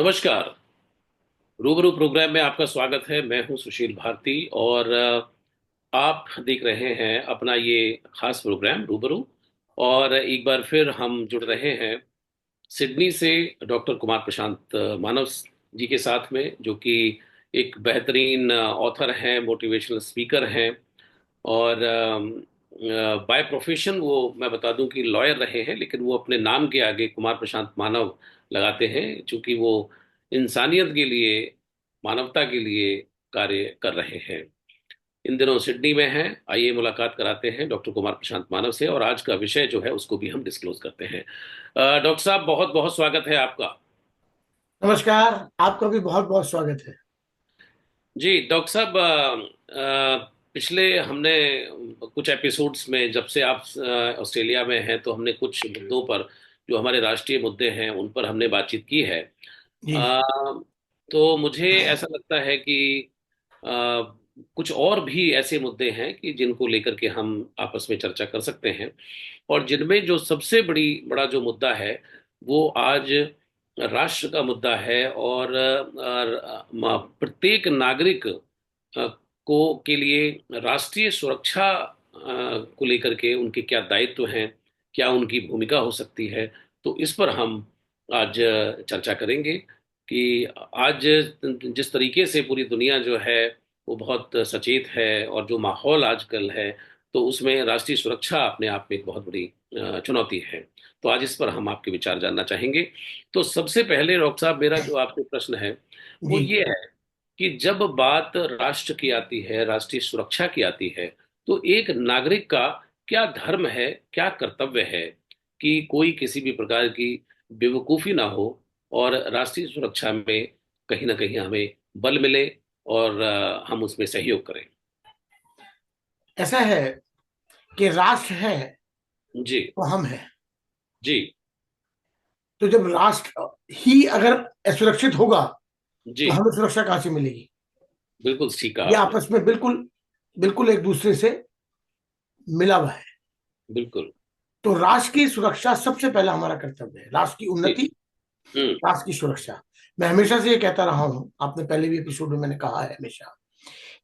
नमस्कार। रूबरू प्रोग्राम में आपका स्वागत है। मैं हूं सुशील भारती और आप देख रहे हैं अपना ये खास प्रोग्राम रूबरू। और एक बार फिर हम जुड़ रहे हैं सिडनी से डॉक्टर कुमार प्रशांत मानव जी के साथ में, जो कि एक बेहतरीन ऑथर हैं, मोटिवेशनल स्पीकर हैं। और बाय प्रोफेशन वो, मैं बता दूं कि लॉयर रहे हैं, लेकिन वो अपने नाम के आगे कुमार प्रशांत मानव लगाते हैं, क्योंकि वो इंसानियत के लिए, मानवता के लिए कार्य कर रहे हैं। इन दिनों सिडनी में हैं। आइए मुलाकात कराते हैं डॉक्टर कुमार प्रशांत मानव से, और आज का विषय जो है उसको भी हम डिस्क्लोज करते हैं। डॉक्टर साहब, बहुत बहुत स्वागत है आपका। नमस्कार। आपका भी बहुत बहुत स्वागत है। जी डॉक्टर साहब, पिछले हमने कुछ एपिसोड्स में, जब से आप ऑस्ट्रेलिया में हैं, तो हमने कुछ मुद्दों पर, जो हमारे राष्ट्रीय मुद्दे हैं, उन पर हमने बातचीत की है। जी। अ, तो मुझे ऐसा लगता है कि अ, कुछ और भी ऐसे मुद्दे हैं कि जिनको लेकर के हम आपस में चर्चा कर सकते हैं। और जिनमें जो सबसे बड़ा जो मुद्दा है, वो आज राष्ट्र का मुद्दा है। और प्रत्येक नागरिक को के लिए राष्ट्रीय सुरक्षा को लेकर के उनके क्या दायित्व हैं, क्या उनकी भूमिका हो सकती है। तो इस पर हम आज चर्चा करेंगे कि आज जिस तरीके से पूरी दुनिया जो है वो बहुत सचेत है, और जो माहौल आजकल है, तो उसमें राष्ट्रीय सुरक्षा अपने आप में एक बहुत बड़ी चुनौती है। तो आज इस पर हम आपके विचार जानना चाहेंगे। तो सबसे पहले डॉक्टर साहब, मेरा जो आपसे प्रश्न है वो जी। ये है कि जब बात राष्ट्र की आती है, राष्ट्रीय सुरक्षा की आती है, तो एक नागरिक का क्या धर्म है, क्या कर्तव्य है कि कोई किसी भी प्रकार की बेवकूफ़ी ना हो, और राष्ट्रीय सुरक्षा में कहीं ना कहीं हमें बल मिले, और हम उसमें सहयोग करें। ऐसा है कि राष्ट्र है जी। तो हम हैं। जी। तो जब राष्ट्र ही अगर असुरक्षित होगा जी। तो हमें सुरक्षा कहां से मिलेगी? बिल्कुल ठीक कहा ये आपने। आपस में बिल्कुल बिल्कुल एक दूसरे से मिला हुआ है। बिल्कुल। तो राष्ट्र की सुरक्षा सबसे पहला हमारा कर्तव्य है। राष्ट्र की जी। उन्नति, हम्म। राष्ट्र की सुरक्षा। मैं हमेशा से ये कहता रहा हूं, आपने पहले भी एपिसोड में मैंने कहा है हमेशा,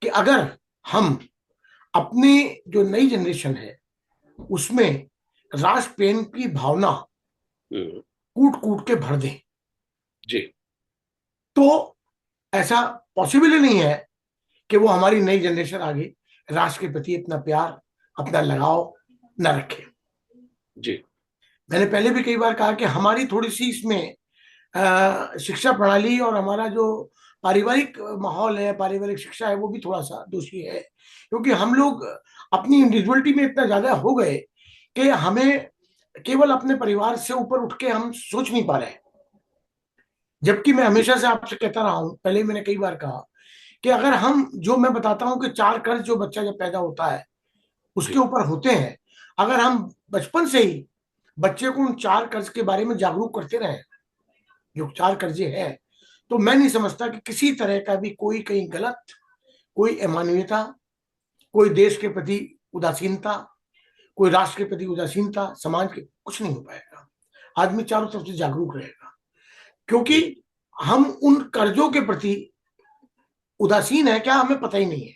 कि अगर हम अपनी जो नई जनरेशन है उसमें राष्ट्र प्रेम की भावना हम्म। कूट कूट के भर दें, जी। तो ऐसा पॉसिबल ही नहीं है कि वो हमारी नई जनरेशन आगे राष्ट्र के प्रति अपना प्यार, अपना लगाव न रखे। जी। मैंने पहले भी कई बार कहा कि हमारी थोड़ी सी इसमें शिक्षा प्रणाली और हमारा जो पारिवारिक माहौल है, पारिवारिक शिक्षा है, वो भी थोड़ा सा दोषी है। क्योंकि हम लोग अपनी इंडिविजुअलिटी में इतना ज्यादा हो गए कि हमें केवल अपने परिवार से ऊपर उठ के हम सोच नहीं पा रहे हैं। जबकि मैं हमेशा से आपसे कहता रहा हूं, पहले मैंने कई बार कहा कि अगर हम, जो मैं बताता हूं कि चार कर्ज जो बच्चा जब पैदा होता है उसके जी। ऊपर होते हैं, अगर हम बचपन से ही बच्चे को उन चार कर्ज के बारे में जागरूक करते रहे, जो चार कर्जे हैं, तो मैं नहीं समझता कि किसी तरह का भी कोई कहीं गलत, कोई अमानवीयता, कोई देश के प्रति उदासीनता, कोई राष्ट्र के प्रति उदासीनता, समाज के कुछ नहीं हो पाएगा। आदमी चारों तरफ से जागरूक रहेगा। क्योंकि जी। हम उन कर्जों के प्रति उदासीन है क्या, हमें पता ही नहीं है।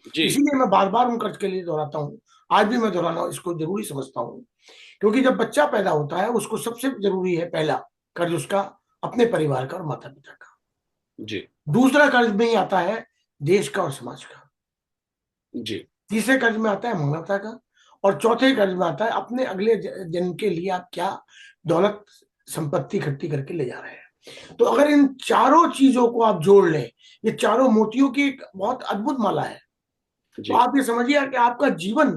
जी। इसीलिए मैं बार बार उन कर्ज के लिए दोहराता हूँ। आज भी मैं दोहराना इसको जरूरी समझता हूँ, क्योंकि जब बच्चा पैदा होता है उसको सबसे जरूरी है पहला कर्ज उसका अपने परिवार का और माता पिता का। जी। दूसरा कर्ज में ही आता है देश का और समाज का। जी। तीसरे कर्ज में आता है मानवता का। और चौथे कर्ज में आता है अपने अगले जन्म के लिए आप क्या दौलत संपत्ति इकट्ठी करके ले जा रहे हैं। तो अगर इन चारों चीजों को आप जोड़ लें, ये चारों मोतियों की एक बहुत अद्भुत माला है। तो जी। आप ये समझिए कि आपका जीवन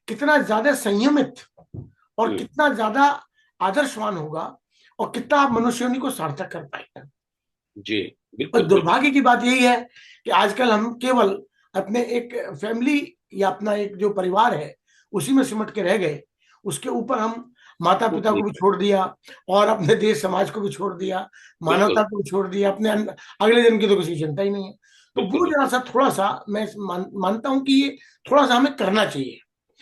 कितना ज्यादा संयमित और हम्म। कितना ज्यादा आदर्शवान होगा, और कितना आप मनुष्यों को सार्थक कर पाएंगे। जी। और बिल्कुल बिल्कुल। दुर्भाग्य की बात यही है कि आजकल हम केवल अपने एक फैमिली या अपना एक जो परिवार है उसी में सिमट के रह गए। उसके ऊपर हम माता वो पिता नहीं को भी कर। छोड़ दिया, और अपने देश समाज को भी छोड़ दिया, मानवता बिल्कुल को भी छोड़ दिया, अपने अगले जन्म की तो किसी चिंता ही नहीं है। तो बिल्कुल। वो बिल्कुल। जरा सा थोड़ा सा मैं मानता हूं कि ये थोड़ा सा हमें करना चाहिए।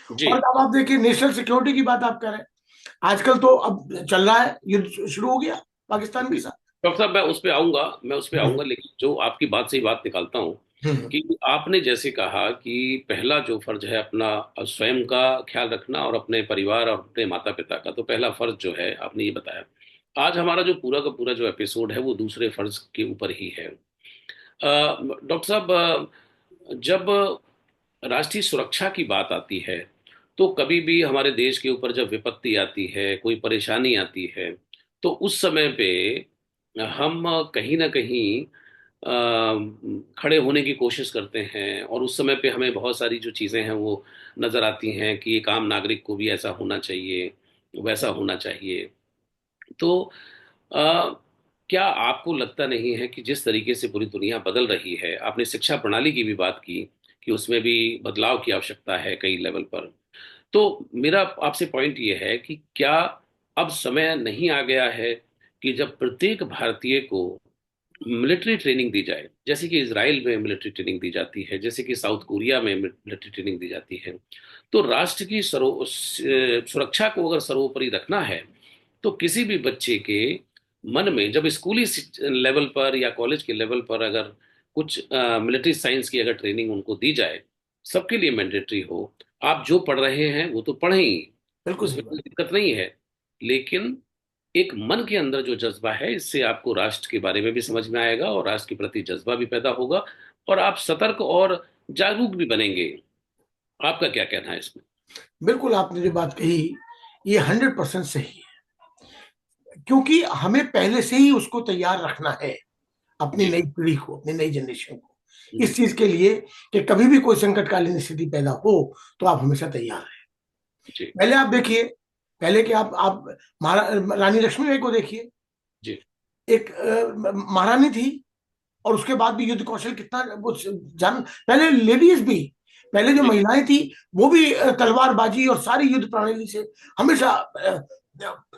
जी। और अब आप देखिए, नेशनल सिक्योरिटी की बात आप कर रहे हैं। आजकल तो अब चल रहा है, युद्ध शुरू हो गया पाकिस्तान के जी। साथ। डॉक्टर साहब, मैं उस पे हम्म। आऊंगा, लेकिन जो आपकी बात से ही बात निकालता हूँ हम्म। कि आपने जैसे कहा कि पहला जो फर्ज है अपना स्वयं का ख्याल रखना और अपने परिवार और अपने माता पिता का, तो पहला फर्ज जो है आपने ये बताया। आज हमारा जो पूरा का पूरा जो एपिसोड है वो दूसरे फर्ज के ऊपर ही है। डॉक्टर साहब, जब राष्ट्रीय सुरक्षा की बात आती है, तो कभी भी हमारे देश के ऊपर जब विपत्ति आती है, कोई परेशानी आती है, तो उस समय पे हम कहीं ना कहीं खड़े होने की कोशिश करते हैं, और उस समय पे हमें बहुत सारी जो चीज़ें हैं वो नज़र आती हैं कि एक आम नागरिक को भी ऐसा होना चाहिए, वैसा होना चाहिए। तो अ, क्या आपको लगता नहीं है कि जिस तरीके से पूरी दुनिया बदल रही है, आपने शिक्षा प्रणाली की भी बात की कि उसमें भी बदलाव की आवश्यकता है कई लेवल पर, तो मेरा आपसे पॉइंट ये है कि क्या अब समय नहीं आ गया है कि जब प्रत्येक भारतीय को मिलिट्री ट्रेनिंग दी जाए, जैसे कि इजराइल में मिलिट्री ट्रेनिंग दी जाती है, जैसे कि साउथ कोरिया में मिलिट्री ट्रेनिंग दी जाती है, तो राष्ट्र की सुरक्षा को अगर सर्वोपरि रखना है, तो किसी भी बच्चे के मन में जब स्कूली लेवल पर या कॉलेज के लेवल पर अगर कुछ मिलिट्री साइंस की अगर ट्रेनिंग उनको दी जाए, सबके लिए मैंडेटरी हो। आप जो पढ़ रहे हैं वो तो पढ़ें ही, बिल्कुल सही उसमें कोई बात। दिक्कत नहीं है, लेकिन एक मन के अंदर जो जज्बा है, इससे आपको राष्ट्र के बारे में भी समझ में आएगा और राष्ट्र के प्रति जज्बा भी पैदा होगा, और आप सतर्क और जागरूक भी बनेंगे। आपका क्या कहना है इसमें? बिल्कुल आपने जो बात कही ये 100% सही है, क्योंकि हमें पहले से ही उसको तैयार रखना है, अपनी जी। नई पीढ़ी को, अपनी नई जनरेशन को, इस जी। चीज के लिए कि कभी भी कोई संकटकालीन स्थिति पैदा हो तो आप हमेशा तैयार हैं। जी। पहले आप देखिए, पहले के आप रानी लक्ष्मीबाई को देखिए। जी। एक महारानी थी, और उसके बाद भी युद्ध कौशल कितना वो जान, पहले लेडीज भी, पहले जो जी। महिलाएं थी वो भी तलवारबाजी और सारी युद्ध प्रणाली से हमेशा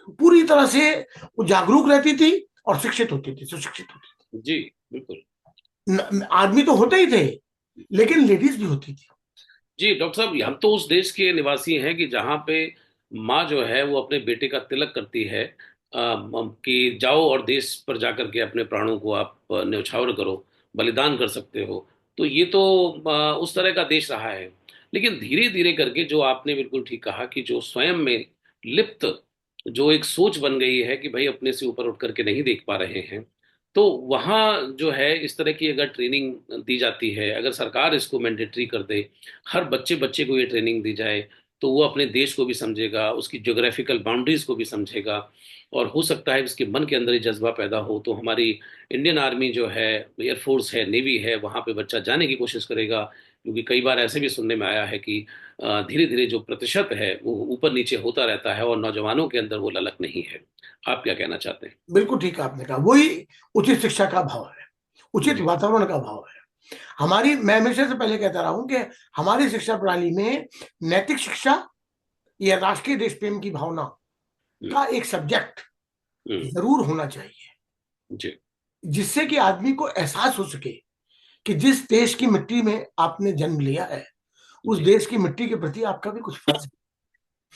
पूरी तरह से वो जागरूक रहती थी और शिक्षित होती थी, सुशिक्षित होती जी। बिल्कुल। थी। आदमी तो होते ही थे, लेकिन लेडीज भी होती थी। जी डॉक्टर साहब, हम तो उस देश के निवासी हैं कि जहाँ पे माँ जो है वो अपने बेटे का तिलक करती है, कि जाओ और देश पर जाकर के अपने प्राणों को आप न्यौछावर करो, बलिदान कर सकते हो। तो ये तो उस तरह का देश रहा है। लेकिन धीरे धीरे करके, जो आपने बिल्कुल ठीक कहा, कि जो स्वयं में लिप्त जो एक सोच बन गई है कि भाई अपने से ऊपर उठ करके नहीं देख पा रहे हैं, तो वहाँ जो है इस तरह की अगर ट्रेनिंग दी जाती है, अगर सरकार इसको मैंडेटरी कर दे, हर बच्चे बच्चे को ये ट्रेनिंग दी जाए, तो वो अपने देश को भी समझेगा, उसकी ज्योग्राफिकल बाउंड्रीज को भी समझेगा, और हो सकता है उसके मन के अंदर ही जज्बा पैदा हो, तो हमारी इंडियन आर्मी जो है, एयरफोर्स है, नेवी है, वहाँ पे बच्चा जाने की कोशिश करेगा। क्योंकि कई बार ऐसे भी सुनने में आया है कि धीरे धीरे जो प्रतिशत है वो ऊपर नीचे होता रहता है और नौजवानों के अंदर वो ललक नहीं है। आप क्या कहना चाहते हैं? बिल्कुल ठीक है, आपने कहा वही उचित शिक्षा का भाव है, उचित जी। वातावरण का भाव है। मैं हमेशा से पहले कहता रहा हूं कि हमारी शिक्षा प्रणाली में नैतिक शिक्षा या राष्ट्रीय देश प्रेम की भावना हम्म। का एक सब्जेक्ट हम्म। जरूर होना चाहिए, जी। जिससे कि आदमी को एहसास हो सके कि जिस देश की मिट्टी में आपने जन्म लिया है, उस जी। देश की मिट्टी के प्रति आपका भी कुछ फर्ज है।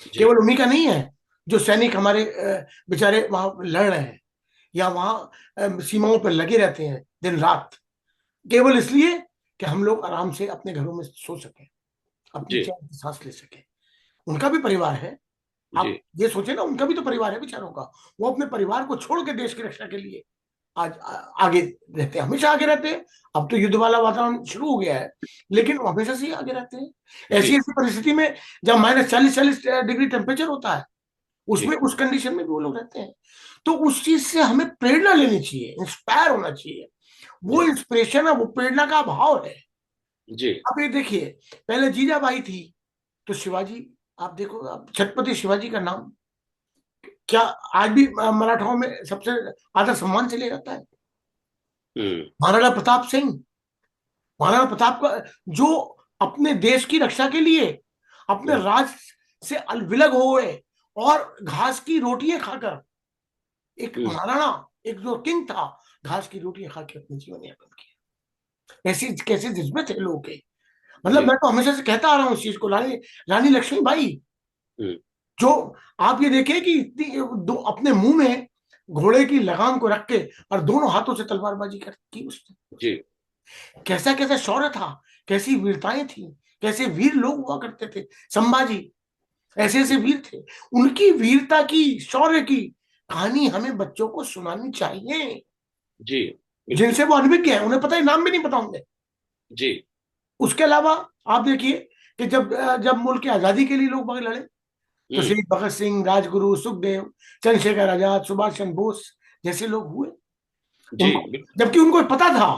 जी। केवल उन्हीं का नहीं है जो सैनिक हमारे बेचारे वहां लड़ रहे हैं, या वहां सीमाओं पर लगे रहते हैं दिन रात, केवल इसलिए कि हम लोग आराम से अपने घरों में सो सकें, अपनी जी। चैन की सांस ले सकें। उनका भी परिवार है। जी। आप ये सोचे ना, उनका भी तो परिवार है बेचारों का। वो अपने परिवार को छोड़ के देश की रक्षा के लिए आज आगे रहते हैं, हमेशा आगे रहते हैं। अब तो युद्ध वाला वातावरण शुरू हो गया है, लेकिन वो हमेशा से ही आगे रहते हैं। जी। ऐसी ऐसी परिस्थिति में जब -40-40 डिग्री टेम्परेचर होता है, जी। उसमें उस कंडीशन में भी वो लोग रहते हैं। तो उस चीज से हमें प्रेरणा लेनी चाहिए, इंस्पायर होना चाहिए। वो जी। इंस्पिरेशन है, वो प्रेरणा का भाव है। जी। आप ये देखिए, पहले जीजाबाई थी तो शिवाजी, आप देखो, आप छत्रपति शिवाजी का नाम क्या आज भी मराठाओं में सबसे आदर सम्मान से लिया जाता है। हम्म। महाराणा प्रताप सिंह, महाराणा प्रताप का जो अपने देश की रक्षा के लिए अपने हम्म। राज से अलविलग हो गए, और घास की रोटियां खाकर, एक हम्म। महाराणा, एक जो किंग था, घास की रोटियां खा के अपने जीवन यापन किया। ऐसी कैसे जज्बे थे लोगों के। मतलब जी। मैं तो हमेशा से कहता आ रहा हूँ इस चीज को, रानी रानी लक्ष्मीबाई, हम्म। जो आप ये देखिए कि इतनी दो अपने मुंह में घोड़े की लगाम को रख के और दोनों हाथों से तलवारबाजी कर की उसने। जी। कैसा कैसा शौर्य था, कैसी वीरताएं थी, कैसे वीर लोग हुआ करते थे। संभाजी, ऐसे ऐसे वीर थे। उनकी वीरता की, शौर्य की कहानी हमें बच्चों को सुनानी चाहिए, जी बिल्कुल। जिनसे वो अनभिज्ञ है, उन्हें पता है, नाम भी नहीं पता होंगे। जी। उसके अलावा आप देखिए कि जब मुल्क की आजादी के लिए लोग लड़े, तो हम्म। शहीद भगत सिंह, राजगुरु, सुखदेव, चंद्रशेखर आजाद, सुभाष चंद्र बोस जैसे लोग हुए। जी उनको, बिल्कुल। जबकि उनको पता था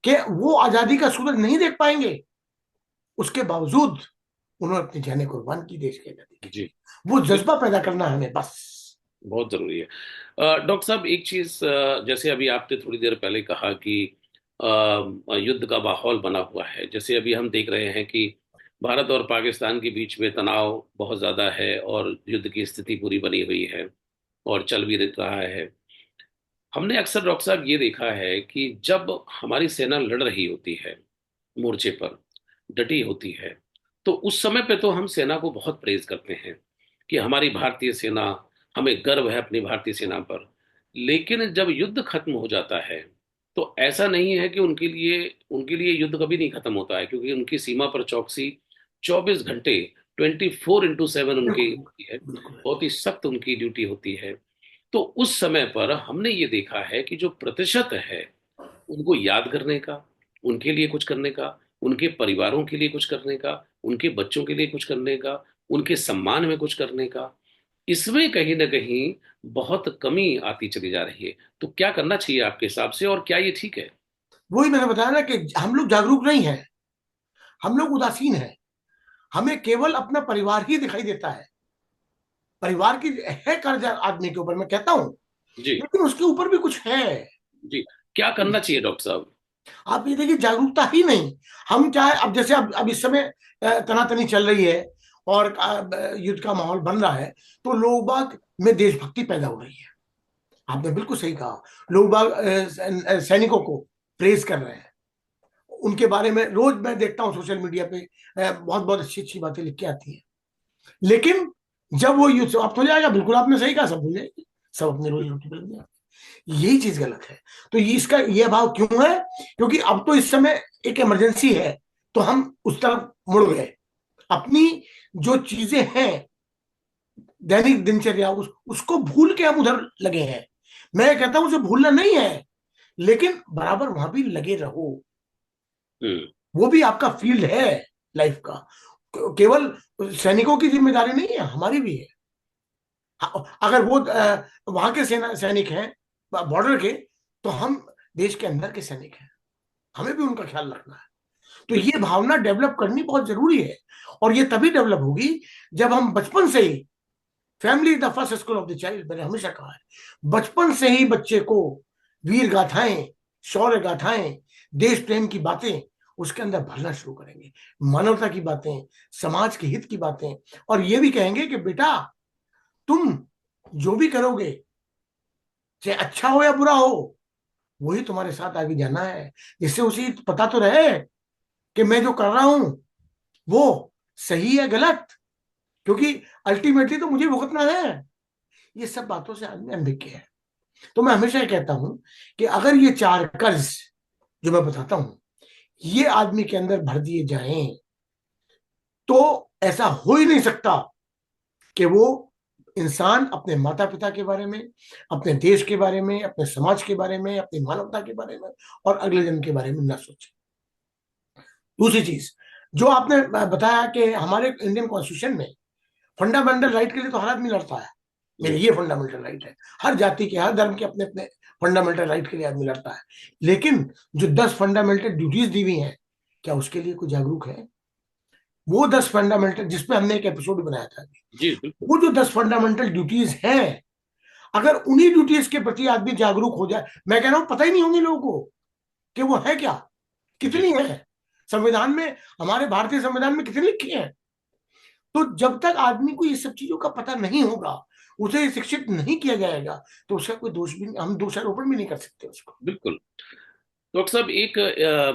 कि वो आजादी का सूरज नहीं देख पाएंगे, उसके बावजूद उन्होंने अपनी जानें कुर्बान की देश की आजादी के जी लिए। वो जज्बा बिल्कुल। पैदा करना है हमें बस। बहुत जरूरी है। डॉक्टर साहब, एक चीज, जैसे अभी आपने थोड़ी देर पहले कहा कि युद्ध का माहौल बना हुआ है, जैसे अभी हम देख रहे हैं कि भारत और पाकिस्तान के बीच में तनाव बहुत ज्यादा है और युद्ध की स्थिति पूरी बनी हुई है और चल भी रहा है। हमने अक्सर डॉक्टर साहब ये देखा है कि जब हमारी सेना लड़ रही होती है मोर्चे पर, डटी होती है, तो उस समय पे तो हम सेना को बहुत प्रेज करते हैं कि हमारी भारतीय सेना, हमें गर्व है अपनी भारतीय सेना पर। लेकिन जब युद्ध खत्म हो जाता है तो ऐसा नहीं है कि उनके लिए युद्ध कभी नहीं खत्म होता है, क्योंकि उनकी सीमा पर चौकसी 24 घंटे, 24x7 उनकी बिल्कुल होती है। बिल्कुल। बहुत ही सख्त उनकी ड्यूटी होती है। तो उस समय पर हमने ये देखा है कि जो प्रतिशत है उनको याद करने का, उनके लिए कुछ करने का, उनके परिवारों के लिए कुछ करने का, उनके बच्चों के लिए कुछ करने का, उनके सम्मान में कुछ करने का, इसमें कहीं ना कहीं बहुत कमी आती चली जा रही है। तो क्या करना चाहिए आपके हिसाब से, और क्या ये ठीक है? वही मैंने बताया ना कि हम लोग जागरूक नहीं हैं, हम लोग उदासीन हैं। हमें केवल अपना परिवार ही दिखाई देता है। परिवार की है कर्ज आदमी के ऊपर, मैं कहता हूं, जी। लेकिन उसके ऊपर भी कुछ है। जी। क्या करना चाहिए डॉक्टर साहब? आप ये देखिए, जागरूकता ही नहीं। हम क्या है, अब जैसे अब इस समय तनातनी चल रही है और युद्ध का माहौल बन रहा है, तो लोग बाग में देशभक्ति पैदा हो रही है। आपने बिल्कुल सही कहा। लोग बाग सैनिकों को प्रेज कर रहे हैं। उनके बारे में रोज मैं देखता हूँ सोशल मीडिया पे, बहुत बहुत अच्छी अच्छी बातें लिख के आती हैं। लेकिन जब वो युद्ध समाप्त हो जाएगा, बिल्कुल आपने सही कहा, सब भूल जाएगी, सब अपनी रोजी रोटी पे लग जाएंगे। यही चीज गलत है। तो ये इसका ये भाव क्यों है? क्योंकि अब तो इस समय एक इमरजेंसी है, तो हम उस तरफ मुड़ गए। अपनी जो चीजें हैं, दैनिक दिनचर्या, उसको भूल के हम उधर लगे हैं। मैं कहता हूं उसे भूलना नहीं है, लेकिन बराबर वहां भी लगे रहो। हम्म। वो भी आपका फील्ड है लाइफ का। केवल सैनिकों की जिम्मेदारी नहीं है, हमारी भी है। अगर वो वहां के सेना सैनिक हैं, बॉर्डर के, तो हम देश के अंदर के सैनिक हैं, हमें भी उनका ख्याल रखना है। तो ये बिल्कुल। भावना डेवलप करनी बहुत जरूरी है। और ये तभी डेवलप होगी जब हम बचपन से ही, family is the first school of the child, मैंने हमेशा कहा है। बचपन से ही बच्चे को वीर गाथाएं, शौर्य गाथाएं, देश प्रेम की बातें उसके अंदर भरना शुरू करेंगे, मानवता की बातें, समाज के हित की बातें। और ये भी कहेंगे कि बेटा, तुम जो भी करोगे, चाहे अच्छा हो या बुरा हो, वही तुम्हारे साथ आगे जाना है। जिससे उसे पता तो रहे कि मैं जो कर रहा हूं वो सही है गलत, क्योंकि अल्टीमेटली तो मुझे भुगतना है। ये सब बातों से आदमी अनभिज्ञ है। तो मैं हमेशा ये कहता हूं कि अगर ये चार कर्ज जो मैं बताता हूं, ये आदमी के अंदर भर दिए जाएं, तो ऐसा हो ही नहीं सकता कि वो इंसान अपने माता पिता के बारे में, अपने देश के बारे में, अपने समाज के बारे में, अपनी मानवता के बारे में और अगले जन्म के बारे में ना सोचे। दूसरी चीज जो आपने बताया कि हमारे इंडियन कॉन्स्टिट्यूशन में फंडामेंटल राइट के लिए तो हर आदमी लड़ता है। मेरे जी। ये फंडामेंटल राइट है। हर जाति के, हर धर्म के अपने अपने फंडामेंटल राइट के लिए आदमी लड़ता है। लेकिन जो 10 फंडामेंटल ड्यूटीज दी हुई हैं, क्या उसके लिए कोई जागरूक है? वो 10 फंडामेंटल जिसपे हमने एक एपिसोड बनाया था, जी बिल्कुल। वो जो 10 फंडामेंटल ड्यूटीज हैं, अगर उन्हीं ड्यूटीज के प्रति आदमी जागरूक हो जाए, मैं कह रहा हूं पता ही नहीं होंगे लोगों को कि वो है क्या, जी कितनी है संविधान में, हमारे भारतीय संविधान में कितनी लिखी है। तो जब तक आदमी को ये सब चीजों का पता नहीं होगा, उसे शिक्षित नहीं किया जाएगा, तो उसका कोई दोष भी, हम दोषारोपण भी नहीं कर सकते उसको। बिल्कुल। डॉक्टर साहब, एक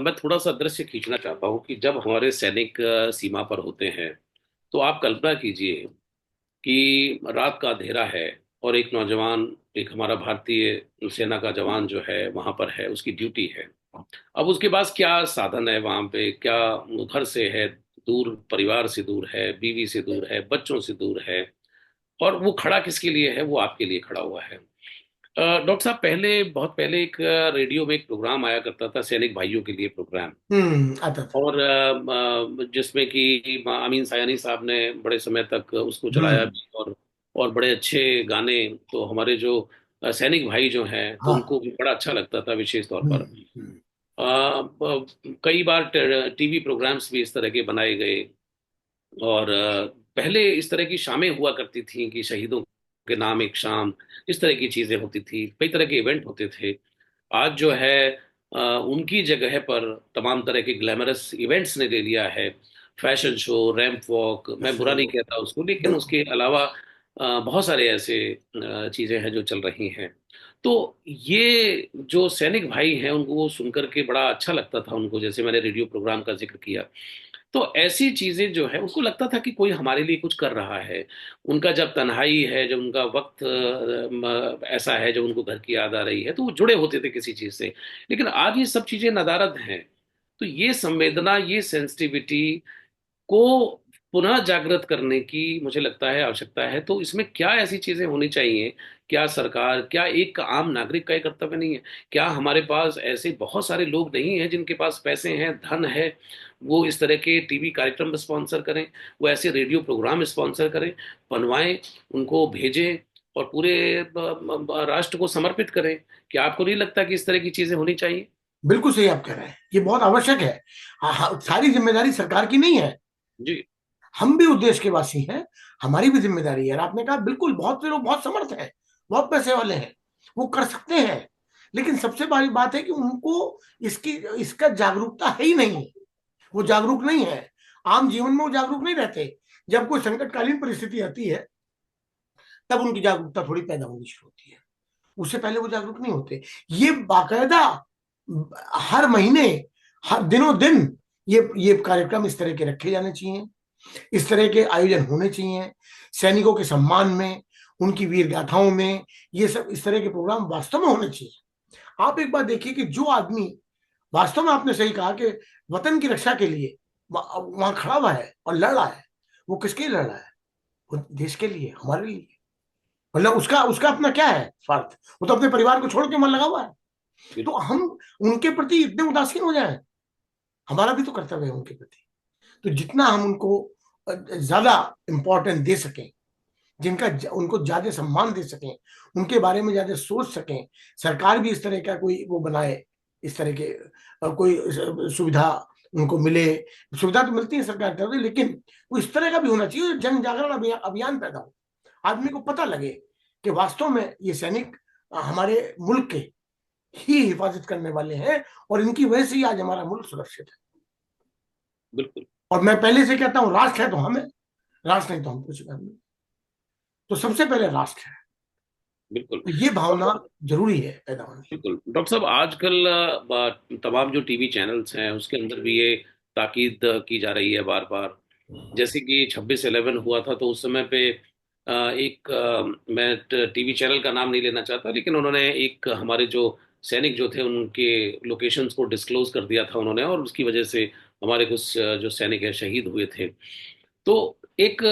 मैं थोड़ा सा दृश्य खींचना चाहता हूँ कि जब हमारे सैनिक सीमा पर होते हैं, तो आप कल्पना कीजिए कि रात का अंधेरा है और एक नौजवान, एक हमारा भारतीय सेना का जवान जो है वहां पर है, उसकी ड्यूटी है। अब उसके पास क्या साधन है वहां पे, क्या वो घर से है दूर, परिवार से दूर है, बीवी से दूर है, बच्चों से दूर है, और वो खड़ा किसके लिए है? वो आपके लिए खड़ा हुआ है। डॉक्टर साहब, पहले, बहुत पहले एक रेडियो में एक प्रोग्राम आया करता था, सैनिक भाइयों के लिए प्रोग्राम। आता था। और जिसमें कि अमीन सायानी साहब ने बड़े समय तक उसको चलाया हम्म। भी, और बड़े अच्छे गाने। तो हमारे जो सैनिक भाई जो हैं, तो हाँ। उनको भी बड़ा अच्छा लगता था विशेष तौर हम्म। पर। कई बार टीवी प्रोग्राम्स भी इस तरह के बनाए गए। और पहले इस तरह की शामें हुआ करती थी कि शहीदों के नाम एक शाम, इस तरह की चीजें होती थी, कई तरह के इवेंट होते थे। आज जो है उनकी जगह पर तमाम तरह के ग्लैमरस इवेंट्स ने ले लिया है। फैशन शो, रैंप वॉक, मैं बुरा नहीं कहता उसको, लेकिन बिल्कुल। उसके अलावा बहुत सारे ऐसे चीजें हैं जो चल रही हैं। तो ये जो सैनिक भाई हैं, उनको वो सुनकर के बड़ा अच्छा लगता था उनको, जैसे मैंने रेडियो प्रोग्राम का जिक्र किया। तो ऐसी चीजें जो है उनको लगता था कि कोई हमारे लिए कुछ कर रहा है। उनका जब तन्हाई है, जब उनका वक्त ऐसा है, जब उनको घर की याद आ रही है, तो वो जुड़े होते थे किसी चीज से। लेकिन आज ये सब चीजें नदारद हैं। तो ये संवेदना, ये सेंसिटिविटी को पुनः जागृत करने की मुझे लगता है आवश्यकता है। तो इसमें क्या ऐसी चीजें होनी चाहिए? क्या सरकार, क्या एक आम नागरिक का ये कर्तव्य नहीं है? क्या हमारे पास ऐसे बहुत सारे लोग नहीं हैं जिनके पास पैसे हैं, धन है, वो इस तरह के टीवी कार्यक्रम स्पॉन्सर करें, वो ऐसे रेडियो प्रोग्राम स्पॉन्सर करें, बनवाएं, उनको भेजें, और पूरे राष्ट्र को समर्पित करें? क्या आपको नहीं लगता कि इस तरह की चीजें होनी चाहिए? बिल्कुल सही आप कह रहे हैं, ये बहुत आवश्यक है। सारी जिम्मेदारी सरकार की नहीं है। जी। हम भी उस देश के वासी हैं, हमारी भी जिम्मेदारी है। और आपने कहा बिल्कुल, बहुत से लोग बहुत समर्थ हैं, बहुत पैसे वाले हैं, वो कर सकते हैं। लेकिन सबसे बड़ी बात है कि उनको इसकी इसका जागरूकता है ही नहीं। वो जागरूक नहीं है, आम जीवन में वो जागरूक नहीं रहते। जब कोई संकटकालीन परिस्थिति आती है, तब उनकी जागरूकता थोड़ी पैदा होनी शुरू होती है। उससे पहले वो जागरूक नहीं होते। ये बाकायदा हर महीने, हर दिनों दिन ये कार्यक्रम इस तरह के रखे जाने चाहिए, इस तरह के आयोजन होने चाहिए सैनिकों के सम्मान में, उनकी वीर गाथाओं में। ये सब इस तरह के प्रोग्राम वास्तव में होने चाहिए। आप एक बात देखिए कि जो आदमी वास्तव में, आपने सही कहा कि वतन की रक्षा के लिए वहां खड़ा हुआ है और लड़ रहा है, वो किसके लिए लड़ रहा है? वो देश के लिए, हमारे लिए। मतलब उसका उसका अपना क्या है स्वार्थ? वो तो अपने परिवार को छोड़ के मन लगा हुआ है। तो बिल्कुल। हम उनके प्रति इतने उदासीन हो जाएं? हमारा भी तो कर्तव्य है उनके प्रति। तो जितना हम उनको ज्यादा इंपॉर्टेंस दे सकें, जिनका उनको ज्यादा सम्मान दे सकें, उनके बारे में ज्यादा सोच सकें। सरकार भी इस तरह का कोई वो बनाए, इस तरह के कोई सुविधा उनको मिले। सुविधा तो मिलती है सरकार की तरफ से, लेकिन वो इस तरह का भी होना चाहिए, जन जागरण अभियान पैदा हो। आदमी को पता लगे कि वास्तव में ये सैनिक हमारे मुल्क के ही हिफाजत करने वाले हैं, और इनकी वजह से ही आज हमारा मुल्क सुरक्षित है। बिल्कुल। और मैं पहले से कहता हूं, राष्ट्र है तो हम है, राष्ट्र नहीं तो हम कुछ नहीं। तो सबसे पहले राष्ट्र है। बिल्कुल। तो ये भावना जरूरी है पैदा होनी। बिल्कुल डॉक्टर साहब, आजकल तमाम जो टीवी चैनल्स हैं उसके अंदर भी ये ताकीद की जा रही है बार बार। जैसे कि 26/11 हुआ था, तो उस समय पे मैं टीवी चैनल का नाम नहीं लेना चाहता, लेकिन उन्होंने एक हमारे जो सैनिक जो थे उनके लोकेशंस को डिस्क्लोज कर दिया था उन्होंने, और उसकी वजह से हमारे कुछ जो सैनिक हैं शहीद हुए थे। तो एक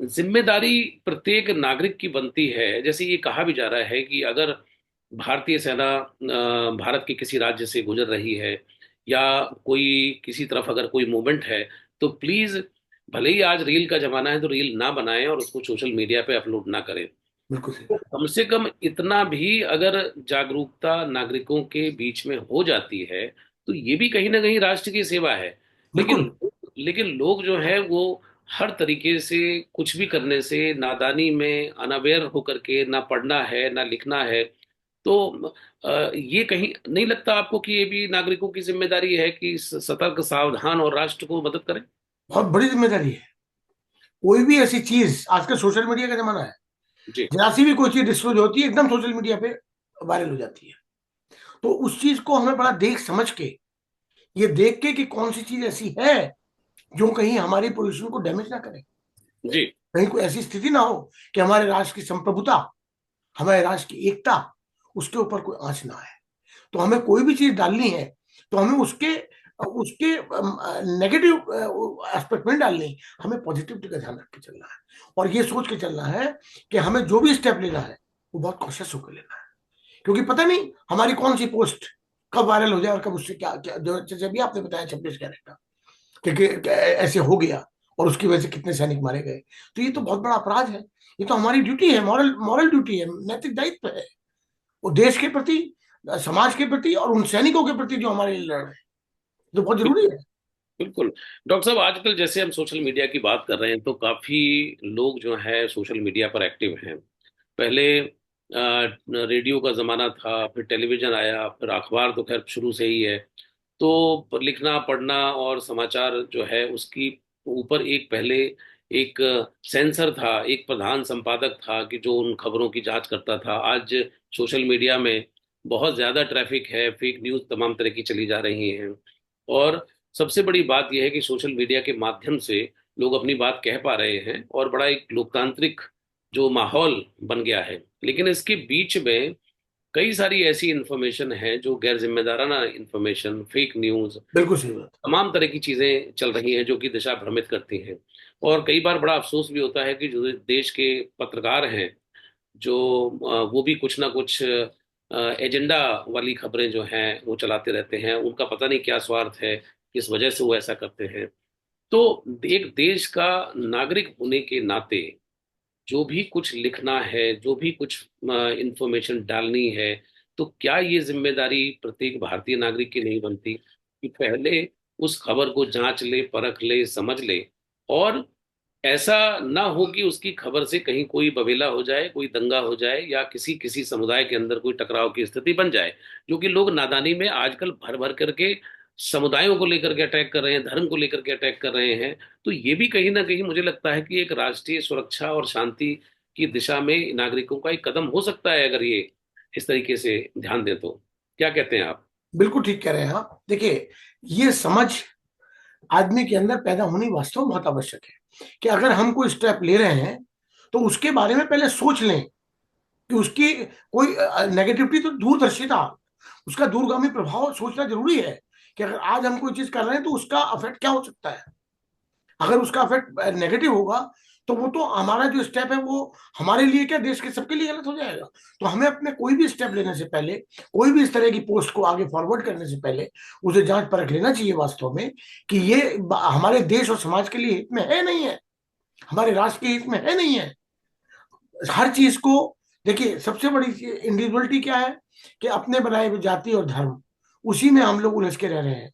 जिम्मेदारी प्रत्येक नागरिक की बनती है। जैसे ये कहा भी जा रहा है कि अगर भारतीय सेना भारत के किसी राज्य से गुजर रही है, या कोई किसी तरफ अगर कोई मूवमेंट है, तो प्लीज, भले ही आज रील का जमाना है, तो रील ना बनाएं और उसको सोशल मीडिया पे अपलोड ना करें। बिल्कुल सही तो बात। कम से कम इतना भी अगर जागरूकता नागरिकों के बीच में हो जाती है, तो ये भी कहीं ना कहीं राष्ट्र की सेवा है। लेकिन बिल्कुल। लेकिन लोग जो है वो हर तरीके से कुछ भी करने से, नादानी में अनअवेयर होकर के, ना पढ़ना है ना लिखना है। तो ये कहीं नहीं लगता आपको कि ये भी नागरिकों की जिम्मेदारी है कि सतर्क, सावधान और राष्ट्र को मदद करें? बहुत बड़ी जिम्मेदारी है। कोई भी ऐसी चीज, आजकल सोशल मीडिया का जमाना है, जी। जरा सी भी कोई चीज डिस्क्लोज होती है, एकदम सोशल मीडिया पे वायरल हो जाती है। तो उस चीज को हमें बड़ा देख समझ के, ये देख के कि कौन सी चीज ऐसी है जो कहीं हमारी पोजीशन को डैमेज ना करे, जी। कहीं कोई ऐसी स्थिति ना हो कि हमारे राष्ट्र की संप्रभुता हमारे राष्ट्र की एकता, उसके ऊपर कोई आंच ना आए। तो हमें कोई भी चीज डालनी है तो हमें उसके उसके नेगेटिव एस्पेक्ट में डालनी है, हमें पॉजिटिविटी का ध्यान रख के चलना है, और ये सोच के चलना है कि हमें जो भी स्टेप लेना है वो बहुत कॉशियस होकर लेना है, क्योंकि पता नहीं हमारी कौन सी पोस्ट कब वायरल हो जाए और कब उससे क्या क्या, जो जैसे अभी आपने बताया 26 कैरेट का, कि ऐसे हो गया और उसकी वजह से कितने सैनिक मारे गए। तो ये तो बहुत बड़ा अपराध है। ये तो हमारी ड्यूटी है, मॉरल मॉरल ड्यूटी है, नैतिक दायित्व है, वो देश के प्रति, समाज के प्रति और उन सैनिकों के प्रति जो हमारे लिए लड़ रहे हैं, जो बहुत जरूरी है। बिल्कुल। डॉक्टर साहब, आजकल जैसे हम सोशल मीडिया की बात कर रहे हैं तो काफी लोग जो है सोशल मीडिया पर एक्टिव हैं। पहले रेडियो का जमाना था, फिर टेलीविजन आया, फिर अखबार तो खैर शुरू से ही है। तो लिखना पढ़ना और समाचार जो है उसकी ऊपर एक पहले एक सेंसर था, एक प्रधान संपादक था कि जो उन खबरों की जांच करता था। आज सोशल मीडिया में बहुत ज्यादा ट्रैफिक है, फेक न्यूज तमाम तरह की चली जा रही हैं। और सबसे बड़ी बात यह है कि सोशल मीडिया के माध्यम से लोग अपनी बात कह पा रहे हैं और बड़ा एक लोकतांत्रिक जो माहौल बन गया है। लेकिन इसके बीच में कई सारी ऐसी इंफॉर्मेशन है जो गैर जिम्मेदाराना इंफॉर्मेशन, फेक न्यूज, बिल्कुल सही बात। तमाम तरह की चीजें चल रही हैं जो कि दिशा भ्रमित करती हैं। और कई बार बड़ा अफसोस भी होता है कि जो देश के पत्रकार हैं, जो वो भी कुछ ना कुछ एजेंडा वाली खबरें जो हैं वो चलाते रहते हैं। उनका पता नहीं क्या स्वार्थ है, किस वजह से वो ऐसा करते हैं। तो एक देश का नागरिक होने के नाते जो भी कुछ लिखना है, जो भी कुछ इंफॉर्मेशन डालनी है, तो क्या ये जिम्मेदारी प्रत्येक भारतीय नागरिक की नहीं बनती कि पहले उस खबर को जांच ले, परख ले, समझ ले, और ऐसा ना हो कि उसकी खबर से कहीं कोई बवेला हो जाए, कोई दंगा हो जाए, या किसी किसी समुदाय के अंदर कोई टकराव की स्थिति बन जाए। जो कि लोग नादानी में आजकल भर भर करके समुदायों को लेकर के अटैक कर रहे हैं, धर्म को लेकर के अटैक कर रहे हैं। तो ये भी कहीं ना कहीं मुझे लगता है कि एक राष्ट्रीय सुरक्षा और शांति की दिशा में नागरिकों का एक कदम हो सकता है, अगर ये इस तरीके से ध्यान दें तो। क्या कहते हैं आप? बिल्कुल ठीक कह रहे हैं आप। देखिए, ये समझ आदमी के अंदर पैदा होनी वास्तव में बहुत आवश्यक है कि अगर हम कोई स्टेप ले रहे हैं तो उसके बारे में पहले सोच लें कि उसकी कोई नेगेटिविटी, तो दूरदर्शिता, उसका दूरगामी प्रभाव सोचना जरूरी है कि अगर आज हम कोई चीज कर रहे हैं तो उसका अफेक्ट क्या हो सकता है। अगर उसका इफेक्ट नेगेटिव होगा तो वो तो हमारा जो स्टेप है वो हमारे लिए क्या, देश के सबके लिए गलत हो जाएगा। तो हमें अपने कोई भी स्टेप लेने से पहले, कोई भी इस तरह की पोस्ट को आगे फॉरवर्ड करने से पहले उसे जांच परख लेना चाहिए वास्तव में कि ये हमारे देश और समाज के लिए हित में है नहीं है, हमारे राष्ट्र के हित में है नहीं है। हर चीज को देखिए, सबसे बड़ी इंडिविजुअलिटी क्या है कि अपने बनाए हुए जाति और धर्म, उसी में हम लोग उलझ के रह रहे हैं।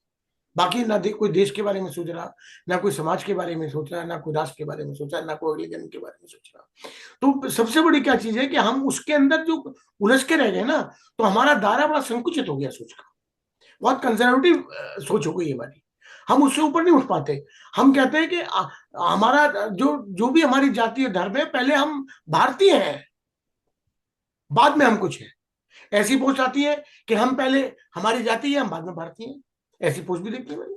बाकी ना कोई देश के बारे में सोच रहा, ना कोई समाज के बारे में सोच रहा, ना कोई राष्ट्र के बारे में सोच रहा, ना कोई रिलीजन के बारे में सोच रहा। तो सबसे बड़ी क्या चीज है कि हम उसके अंदर जो उलझ के रह गए ना, तो हमारा दायरा बड़ा संकुचित हो गया सोच का, बहुत कंजर्वेटिव सोच हो गई हमारी। हम उससे ऊपर नहीं उठ पाते। हम कहते हैं कि हमारा जो भी हमारी जाति और धर्म है, पहले हम भारतीय हैं, बाद में हम कुछ हैं। ऐसी पोस्ट आती है कि हम पहले हमारी जाति है, हम बाद में भारतीय हैं। ऐसी पोस्ट भी देखी मैंने।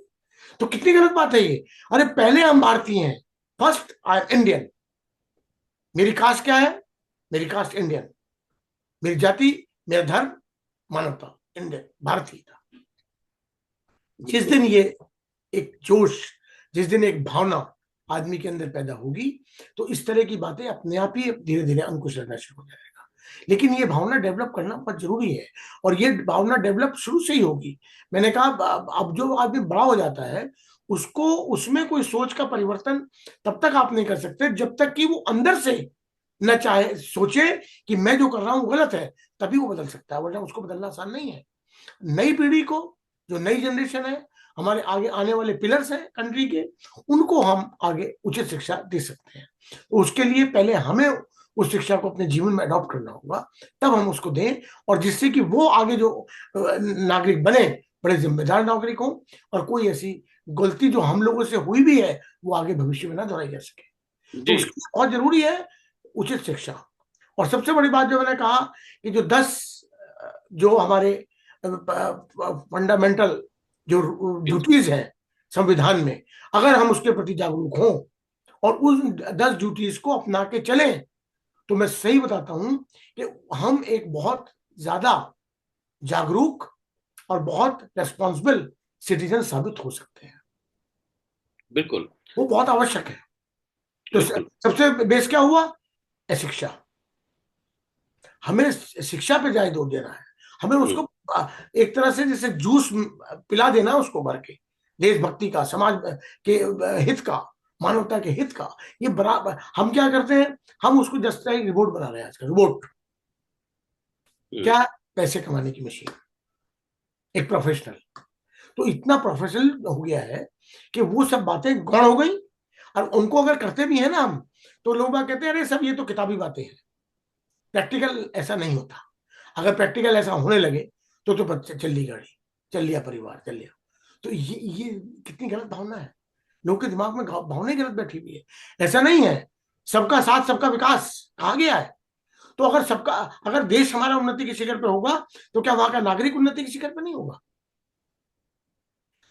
तो कितनी गलत बात है ये। अरे पहले हम भारतीय हैं, फर्स्ट आई एम इंडियन। मेरी कास्ट क्या है? मेरी कास्ट इंडियन। मेरी जाति, मेरा धर्म, मानवता, इंडियन, भारतीयता। जिस दिन ये एक जोश, जिस दिन एक भावना आदमी के अंदर पैदा होगी, तो इस तरह की बातें अपने आप ही धीरे धीरे अंकुश लगना शुरू हो जाएगा। लेकिन ये भावना डेवलप करना बहुत जरूरी है, और ये भावना डेवलप शुरू से ही होगी। मैंने कहा, अब जो आदमी बड़ा हो जाता है उसको, उसमें कोई सोच का परिवर्तन तब तक आप नहीं कर सकते जब तक कि वो अंदर से न चाहे, सोचे कि मैं जो कर रहा हूं गलत है, तभी वो बदल सकता है, वरना उसको बदलना आसान नहीं है। नई पीढ़ी को, जो नई जनरेशन है, हमारे आगे आने वाले पिलर्स हैं कंट्री के, उनको हम आगे उचित शिक्षा दे सकते हैं। तो उसके लिए पहले हमें उस शिक्षा को अपने जीवन में अडॉप्ट करना होगा, तब हम उसको दें, और जिससे कि वो आगे जो नागरिक बने, बड़े जिम्मेदार नागरिक हों, और कोई ऐसी गलती जो हम लोगों से हुई भी है वो आगे भविष्य में ना दोहराई जा सके। तो जी। उसके लिए बहुत जरूरी है उचित शिक्षा। और सबसे बड़ी बात जो मैंने कहा कि जो 10 जो हमारे फंडामेंटल जो ड्यूटीज हैं संविधान में, अगर हम उसके प्रति जागरूक हों और उन 10 ड्यूटीज को अपना के चलें, तो मैं सही बताता हूं कि हम एक बहुत ज्यादा जागरूक और बहुत रेस्पॉन्सिबल सिटीजन साबित हो सकते हैं। बिल्कुल। वो बहुत आवश्यक है। तो बिल्कुल। सबसे बेस क्या हुआ? शिक्षा। हमें शिक्षा पे ज्यादा जोर देना है। हमें हम्म। उसको एक तरह से जैसे जूस पिला देना उसको भर के, देशभक्ति का, समाज के हित का, मानवता के हित का। ये बराबर हम क्या करते हैं, हम उसको जस्ट एक रिपोर्ट बना रहे हैं आजकल। रोबोट हम्म। क्या? पैसे कमाने की मशीन, एक प्रोफेशनल। तो इतना प्रोफेशनल हो गया है कि वो सब बातें गौण हो गई। और उनको अगर करते भी है ना हम, तो लोग बाग कहते हैं अरे सब ये तो किताबी बातें हैं, प्रैक्टिकल ऐसा नहीं होता। अगर प्रैक्टिकल ऐसा होने लगे तो बच्चे चल ली गाड़ी, चल लिया परिवार, चल लिया। तो ये कितनी गलत भावना है। लोग के दिमाग में भावना गलत बैठी हुई है। ऐसा नहीं है, सबका साथ सबका विकास कहा गया है। तो अगर सबका, अगर देश हमारा उन्नति के शिखर पे होगा, तो क्या वहां का नागरिक उन्नति के शिखर पे नहीं होगा?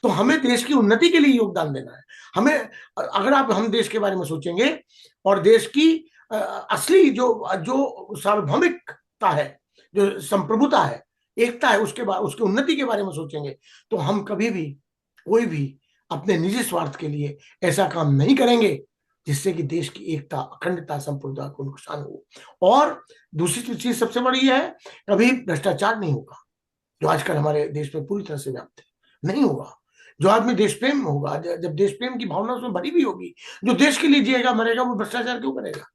तो हमें देश की उन्नति के लिए योगदान देना है। हमें, अगर आप हम देश के बारे में सोचेंगे और देश की असली जो जो सार्वभौमिकता है, जो संप्रभुता है, एकता है, उसके बाद उसकी उन्नति के बारे में सोचेंगे, तो हम कभी भी, कोई भी अपने निजी स्वार्थ के लिए ऐसा काम नहीं करेंगे जिससे कि देश की एकता, अखंडता, संप्रभुता को नुकसान हो। और दूसरी चीज सबसे बड़ी है, कभी भ्रष्टाचार नहीं होगा, जो आजकल हमारे देश में पूरी तरह से व्याप्त है, नहीं होगा। जो आदमी देश प्रेम होगा, जब देश प्रेम की भावना उसमें भरी भी होगी, जो देश के लिए जिएगा मरेगा, वो भ्रष्टाचार क्यों करेगा?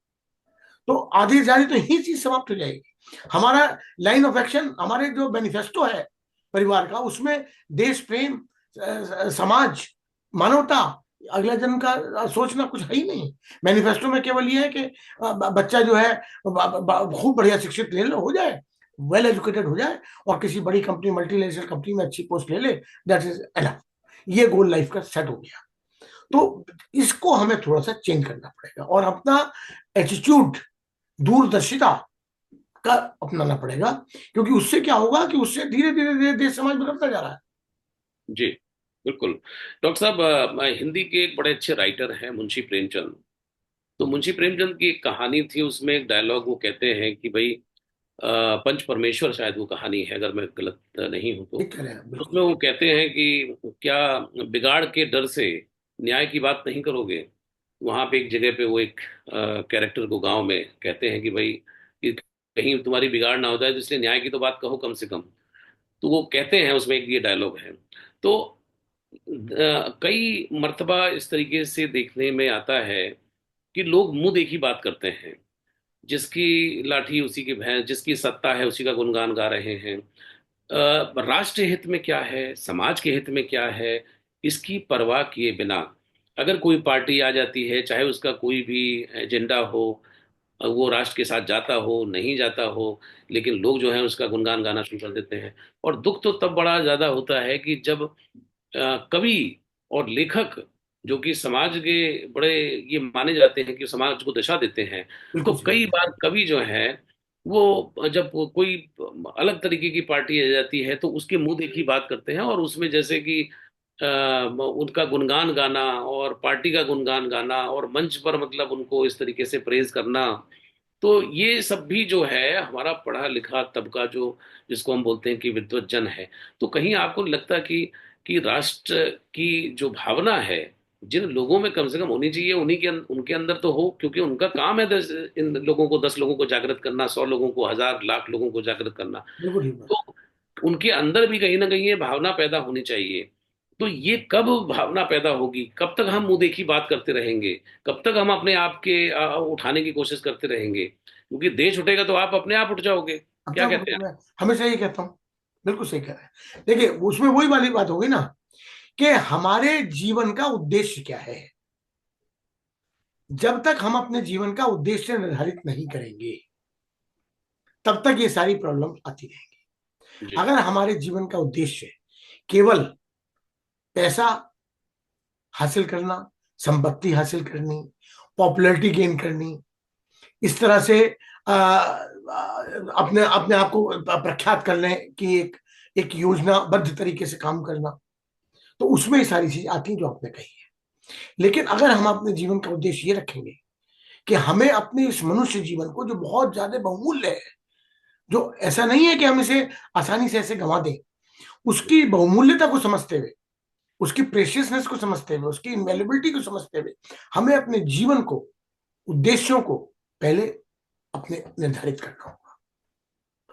तो आधी जारी तो यही चीज समाप्त हो जाएगी। हमारा लाइन ऑफ एक्शन, हमारे जो मैनिफेस्टो है परिवार का, उसमें देश प्रेम, समाज, मानवता, अगला जन्म का सोचना कुछ है ही नहीं। मैनिफेस्टो में केवल ये है कि बच्चा जो है खूब बढ़िया शिक्षित ले लो, हो जाए, वेल एजुकेटेड हो जाए, और किसी बड़ी कंपनी, मल्टीनेशनल कंपनी में अच्छी पोस्ट ले ले, दैट इज एनफ। ये गोल लाइफ का सेट हो गया। तो इसको हमें थोड़ा सा चेंज करना पड़ेगा और अपना एटीट्यूड, दूरदर्शिता का अपनाना पड़ेगा। क्योंकि उससे क्या होगा कि उससे धीरे धीरे धीरे देश समाज बदलता जा रहा है। जी बिल्कुल। डॉक्टर साहब, हिंदी के एक बड़े अच्छे राइटर हैं मुंशी प्रेमचंद। तो मुंशी प्रेमचंद की एक कहानी थी, उसमें एक डायलॉग वो कहते हैं कि भाई, पंच परमेश्वर शायद वो कहानी है, अगर मैं गलत नहीं हूं तो। ठीक कह रहे हैं, बिल्कुल। उसमें वो कहते हैं कि क्या बिगाड़ के डर से न्याय की बात नहीं करोगे। वहां पे एक जगह पे वो एक कैरेक्टर को गांव में कहते हैं कि भाई, कि कहीं तुम्हारी बिगाड़ ना हो जाए, तो इसलिए न्याय की तो बात कहो कम से कम। तो वो कहते हैं, उसमें एक ये डायलॉग है। तो कई मर्तबा इस तरीके से देखने में आता है कि लोग मुंह देखी बात करते हैं। जिसकी लाठी उसी की भैंस, जिसकी सत्ता है उसी का गुणगान गा रहे हैं। राष्ट्र हित में क्या है, समाज के हित में क्या है, इसकी परवाह किए बिना अगर कोई पार्टी आ जाती है, चाहे उसका कोई भी एजेंडा हो, वो राष्ट्र के साथ जाता हो नहीं जाता हो, लेकिन लोग जो है उसका गुणगान गाना शुरू कर देते हैं। और दुख तो तब बड़ा ज्यादा होता है कि जब कवि और लेखक, जो कि समाज के बड़े ये माने जाते हैं कि समाज को दिशा देते हैं, तो बिल्कुल सही। कई बार कवि जो है वो जब कोई अलग तरीके की पार्टी आ जाती है तो उसके मुंह देखी बात करते हैं, और उसमें जैसे कि उनका गुणगान गाना और पार्टी का गुणगान गाना और मंच पर मतलब उनको इस तरीके से प्रेज करना। तो ये सब भी जो है हमारा पढ़ा लिखा तबका, जो जिसको हम बोलते हैं कि विद्वत जन है, तो कहीं आपको नहीं लगता कि राष्ट्र की जो भावना है जिन लोगों में कम से कम होनी चाहिए, उन्हीं के उनके अंदर तो हो, क्योंकि उनका काम है इन लोगों को, 10 लोगों को जागृत करना, 100 लोगों को, 1000 लाख लोगों को जागृत करना। बिल्कुल ठीक बात। तो उनके अंदर भी कहीं ना कहीं ये भावना पैदा होनी चाहिए। तो ये कब भावना पैदा होगी? कब तक हम मुंह देखी बात करते रहेंगे? कब तक हम अपने आप के उठाने की कोशिश करते रहेंगे? क्योंकि देश उठेगा तो आप अपने आप उठ जाओगे। क्या अपना कहते हैं मैं हमेशा ये कहता हूँ, बिल्कुल सही कह रहे हैं। देखिए, उसमें वही वाली बात होगी ना कि हमारे जीवन का उद्देश्य क्या है। जब तक हम अपने जीवन का उद्देश्य निर्धारित नहीं करेंगे, तब तक ये सारी प्रॉब्लम आती रहेंगी। आप? जी। अगर हमारे जीवन का उद्देश्य केवल पैसा हासिल करना, संपत्ति हासिल करनी, पॉपुलैरिटी गेन करनी, इस तरह से अपने अपने आप को प्रख्यात करने की एक योजनाबद्ध तरीके से काम करना, तो उसमें ये सारी चीज आती हैं जो आपने कही है। लेकिन अगर हम अपने जीवन का उद्देश्य ये रखेंगे कि हमें अपने इस मनुष्य जीवन को, जो बहुत ज्यादा बहुमूल्य है, जो ऐसा नहीं है कि हम इसे आसानी से ऐसे गंवा दें, उसकी बहुमूल्यता को समझते हुए, उसकी प्रेशियसनेस को समझते हुए, उसकी इनवैल्युबिलिटी को समझते हुए, हमें अपने जीवन को, उद्देश्यों को पहले अपने निर्धारित करना होगा।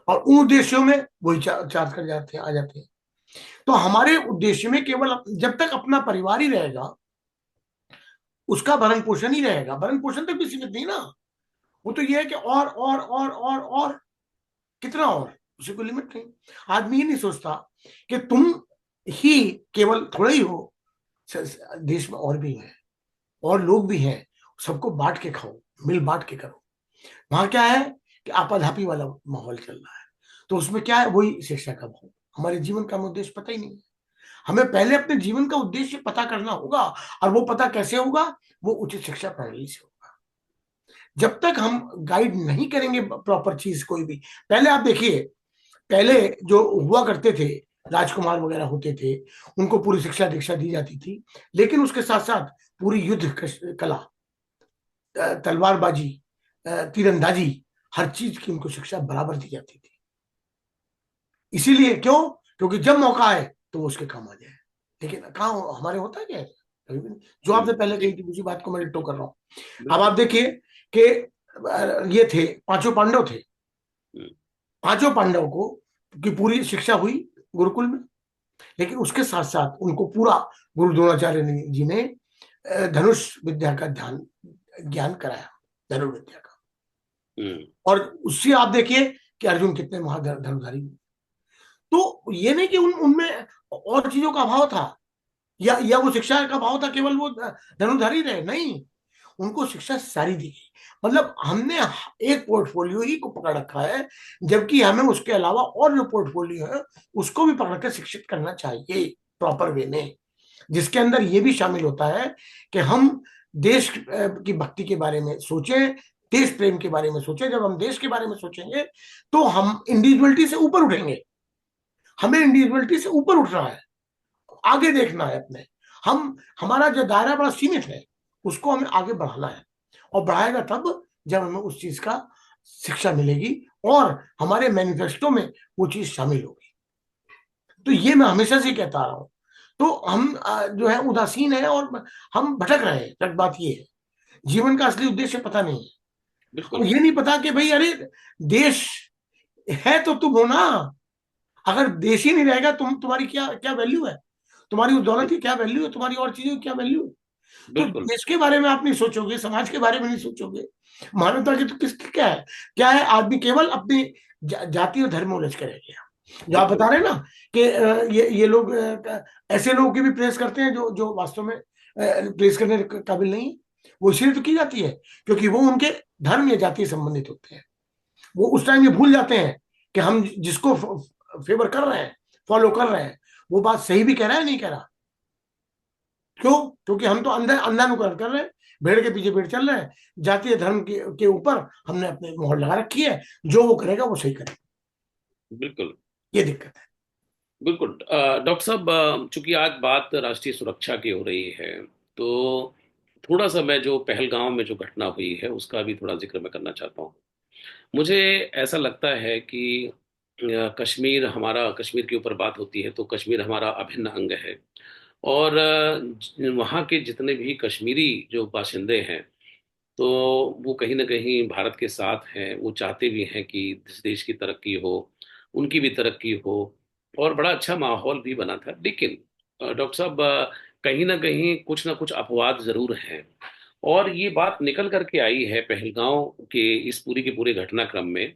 और उन उद्देश्यों में वही चार्ज कर जाते हैं, आ जाते हैं। तो हमारे उद्देश्य में केवल जब तक अपना परिवार ही रहेगा, उसका भरण पोषण ही रहेगा, भरण पोषण तक भी सीमित नहीं ना। वो तो ये है कि और कितना और, उसे कोई लिमिट नहीं। आदमी ये नहीं सोचता कि तुम ही केवल थोड़ा ही हो, देश में और भी है, और लोग भी हैं, सबको बांट के खाओ, मिल बांट के करो। वहां क्या है कि आपाधापी वाला माहौल चल रहा है। तो उसमें क्या है, वही शिक्षा का भाव। हमारे जीवन का हमें उद्देश्य पता ही नहीं है। हमें पहले अपने जीवन का उद्देश्य पता करना होगा। और वो पता कैसे होगा? वो उचित शिक्षा प्रणाली से होगा। जब तक हम गाइड नहीं करेंगे प्रॉपर चीज कोई भी, पहले आप देखिए, पहले जो हुआ करते थे, राजकुमार वगैरह होते थे, उनको पूरी शिक्षा दीक्षा दी जाती थी, लेकिन उसके साथ साथ पूरी युद्ध कला, तलवारबाजी, तीरंदाजी, हर चीज की उनको शिक्षा बराबर दी जाती थी। इसीलिए क्यों? क्योंकि जब मौका आए तो वो उसके काम आ जाए। लेकिन कहाँ हमारे होता है क्या ऐसा? कभी भी नहीं। जो आपने पहले कही थी उसी बात को मैं डिटो कर रहा हूँ। अब आप बिल्कुल। देखिए कि ये थे, पांचों पांडव थे। पांचों पांडव को की पूरी शिक्षा हुई गुरुकुल में, लेकिन उसके साथ साथ उनको पूरा गुरु द्रोणाचार्य जी ने धनुष विद्या का ध्यान ज्ञान कराया, धनुर्विद्या का। और उससे आप देखिए कि अर्जुन कितने महाधनुर्धारी हुए। तो ये नहीं कि उनमें और चीजों का अभाव था, या वो शिक्षा का अभाव था, केवल वो धनुर्धारी रहे, नहीं। उनको शिक्षा सारी दी गई। मतलब हमने एक पोर्टफोलियो ही को पकड़ रखा है, जबकि हमें उसके अलावा और जो पोर्टफोलियो है उसको भी पकड़ कर शिक्षित करना चाहिए प्रॉपर वे में, जिसके अंदर ये भी शामिल होता है कि हम देश की भक्ति के बारे में सोचें, देश प्रेम के बारे में सोचें। जब हम देश के बारे में सोचेंगे तो हम इंडिविजुअलिटी से ऊपर उठेंगे। हमें इंडिविजुअलिटी से ऊपर उठना है, आगे देखना है अपने। हम, हमारा जो दायरा बड़ा सीमित है, उसको हमें आगे बढ़ाना है। और बढ़ाएगा तब जब हमें उस चीज का शिक्षा मिलेगी और हमारे मैनिफेस्टो में वो चीज शामिल होगी। तो ये मैं हमेशा से कहता आ रहा हूं। तो हम जो है उदासीन है और हम भटक रहे हैं। तक बात ये है, जीवन का असली उद्देश्य पता नहीं है। और बिल्कुल। ये नहीं पता कि भाई अरे, देश है तो तुम हो ना। अगर देश ही नहीं रहेगा, तुम्हारी क्या क्या वैल्यू है? तुम्हारी उस दौलत की क्या वैल्यू है? तुम्हारी और चीजों की क्या वैल्यू है? तो बिल्कुल। देश के बारे में आप नहीं सोचोगे, समाज के बारे में नहीं सोचोगे, मानवता की तो किसकी क्या है? क्या है? आदमी केवल अपनी जाति और धर्म में उलझ के रह गया। जो आप बिल्कुल। बता रहे हैं ना कि ये लोग ऐसे लोगों की भी प्रेस करते हैं जो जो वास्तव में प्रेस करने के काबिल नहीं है। वो इसलिए तो की जाती है क्योंकि वो उनके धर्म या जाति से संबंधित होते हैं। वो उस टाइम ये भूल जाते हैं कि हम जिसको फेवर कर रहे हैं, फॉलो कर रहे हैं, वो बात सही भी कह रहा है नहीं कह रहा। क्यों? क्योंकि हम तो अंधानुकरण कर रहे हैं, भेड़ के पीछे भेड़ चल रहे हैं। जातीय धर्म के ऊपर हमने अपने मोहर लगा रखी है, जो वो करेगा वो सही करेगा। बिल्कुल। ये दिक्कत है। बिल्कुल। डॉक्टर साहब, चूंकि आज बात राष्ट्रीय सुरक्षा की हो रही है, तो थोड़ा सा मैं जो पहलगांव में जो घटना हुई है उसका भी थोड़ा जिक्र मैं करना चाहता हूँ। मुझे ऐसा लगता है कि कश्मीर हमारा, कश्मीर के ऊपर बात होती है तो कश्मीर हमारा अभिन्न अंग है। और वहाँ के जितने भी कश्मीरी जो बाशिंदे हैं, तो वो कहीं ना कहीं भारत के साथ हैं। वो चाहते भी हैं कि इस देश की तरक्की हो, उनकी भी तरक्की हो, और बड़ा अच्छा माहौल भी बना था। लेकिन डॉक्टर साहब, कहीं ना कुछ अपवाद जरूर हैं। और ये बात निकल करके आई है पहलगांव के इस पूरी के पूरे घटनाक्रम में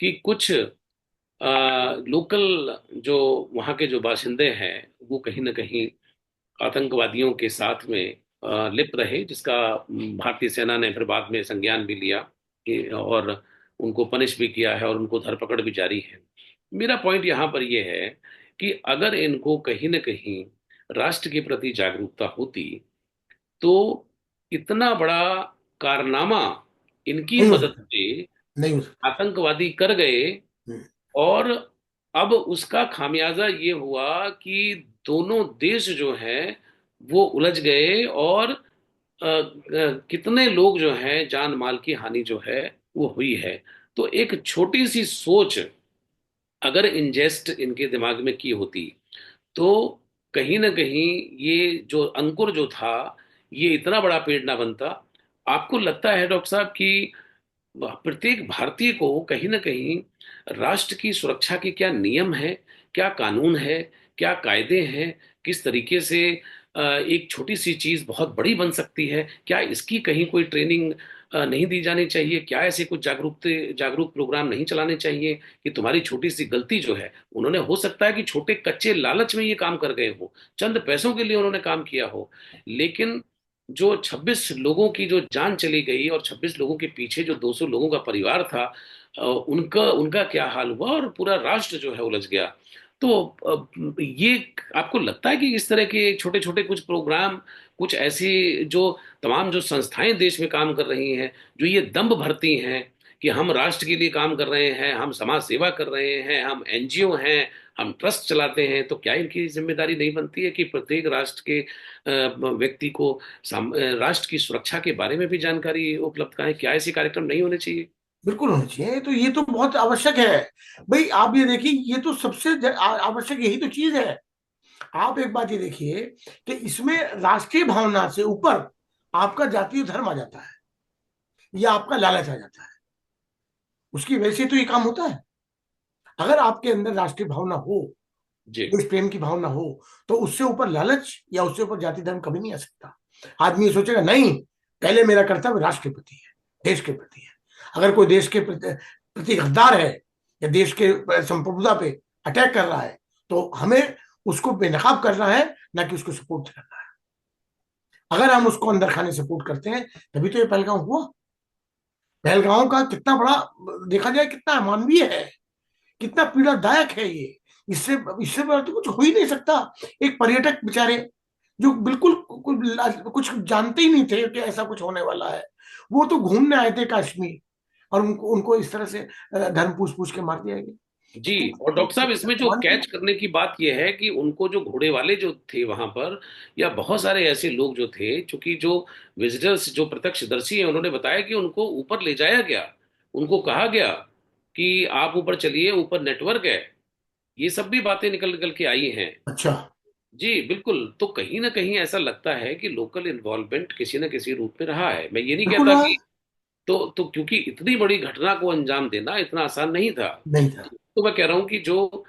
कि कुछ लोकल जो वहाँ के जो बाशिंदे हैं, वो कहीं ना कहीं आतंकवादियों के साथ में लिप्त रहे, जिसका भारतीय सेना ने फिर बाद में संज्ञान भी लिया और उनको पनिश भी किया है और उनको धरपकड़ भी जारी है। मेरा पॉइंट यहाँ पर यह है कि अगर इनको कहीं ना कहीं राष्ट्र के प्रति जागरूकता होती, तो इतना बड़ा कारनामा इनकी नहीं हो मदद सकता। से नहीं हो सकता। आतंकवादी कर गए। हम्म। और अब उसका खामियाजा ये हुआ कि दोनों देश जो हैं वो उलझ गए, और कितने लोग जो हैं जान माल की हानि जो है वो हुई है। तो एक छोटी सी सोच अगर इंजेस्ट इनके दिमाग में की होती तो कहीं ना कहीं ये जो अंकुर जो था ये इतना बड़ा पेड़ ना बनता। आपको लगता है डॉक्टर साहब कि प्रत्येक भारतीय को कहीं ना कहीं राष्ट्र की सुरक्षा के क्या नियम है, क्या कानून है, क्या कायदे हैं, किस तरीके से एक छोटी सी चीज बहुत बड़ी बन सकती है, क्या इसकी कहीं कोई ट्रेनिंग नहीं दी जानी चाहिए? क्या ऐसे कुछ जागरूक प्रोग्राम नहीं चलाने चाहिए कि तुम्हारी छोटी सी गलती जो है, उन्होंने हो सकता है कि छोटे कच्चे लालच में ये काम कर गए हो, चंद पैसों के लिए उन्होंने काम किया हो, लेकिन जो 26 लोगों की जो जान चली गई और 26 लोगों के पीछे जो 200 लोगों का परिवार था, उनका उनका क्या हाल हुआ और पूरा राष्ट्र जो है उलझ गया। तो ये आपको लगता है कि इस तरह के छोटे छोटे कुछ प्रोग्राम, कुछ ऐसी जो तमाम जो संस्थाएं देश में काम कर रही हैं, जो ये दंभ भरती हैं कि हम राष्ट्र के लिए काम कर रहे हैं, हम समाज सेवा कर रहे हैं, हम एनजीओ हैं, हम ट्रस्ट चलाते हैं, तो क्या इनकी जिम्मेदारी नहीं बनती है कि प्रत्येक राष्ट्र के व्यक्ति को राष्ट्र की सुरक्षा के बारे में भी जानकारी उपलब्ध कराएं? क्या ऐसे कार्यक्रम नहीं होने चाहिए? बिल्कुल होनी चाहिए। तो ये तो बहुत आवश्यक है। भाई आप ये देखिए, ये तो सबसे आवश्यक यही तो चीज है। आप एक बात ये देखिए कि इसमें राष्ट्रीय भावना से ऊपर आपका जातीय धर्म आ जाता है या आपका लालच आ जाता है। उसकी वजह से तो ये काम होता है। अगर आपके अंदर राष्ट्रीय भावना हो, जी। देश प्रेम की भावना हो, तो उससे ऊपर लालच या उससे ऊपर जाति धर्म कभी नहीं आ सकता। आदमी ये सोचेगा नहीं, पहले मेरा कर्तव्य राष्ट्र के प्रति है, देश के प्रति है। अगर कोई देश के प्रति गद्दार है या देश के संप्रभुता पे अटैक कर रहा है, तो हमें उसको बेनकाब करना है, ना कि उसको सपोर्ट करना है। अगर हम उसको अंदर खाने सपोर्ट करते हैं, तभी तो ये पहलगांव हुआ। पहलगांव का कितना बड़ा, देखा जाए कितना अमानवीय है, कितना पीड़ादायक है ये। इससे इससे बड़ा तो कुछ हो ही नहीं सकता। एक पर्यटक बेचारे जो बिल्कुल कुछ जानते ही नहीं थे कि ऐसा कुछ होने वाला है, वो तो घूमने आए थे कश्मीर, और उनको उनको इस तरह से धर्म पूछ पूछ के मार दिया गया। जी। और डॉक्टर साहब इसमें जो कैच करने की बात यह है कि उनको जो घोड़े वाले जो थे वहां पर, या बहुत सारे ऐसे लोग जो थे, चूंकि जो विजिटर्स जो प्रत्यक्षदर्शी हैं उन्होंने बताया कि उनको ऊपर ले जाया गया, उनको कहा गया कि आप ऊपर चलिए, ऊपर नेटवर्क है, ये सब भी बातें निकल निकल के आई हैं। अच्छा। जी बिल्कुल। तो कहीं ना कहीं ऐसा लगता है कि लोकल इन्वॉल्वमेंट किसी न किसी रूप में रहा है। मैं ये नहीं बिल्कुल कहता हाँ। कि तो क्योंकि इतनी बड़ी घटना को अंजाम देना इतना आसान नहीं था। नहीं था। तो मैं कह रहा हूं कि जो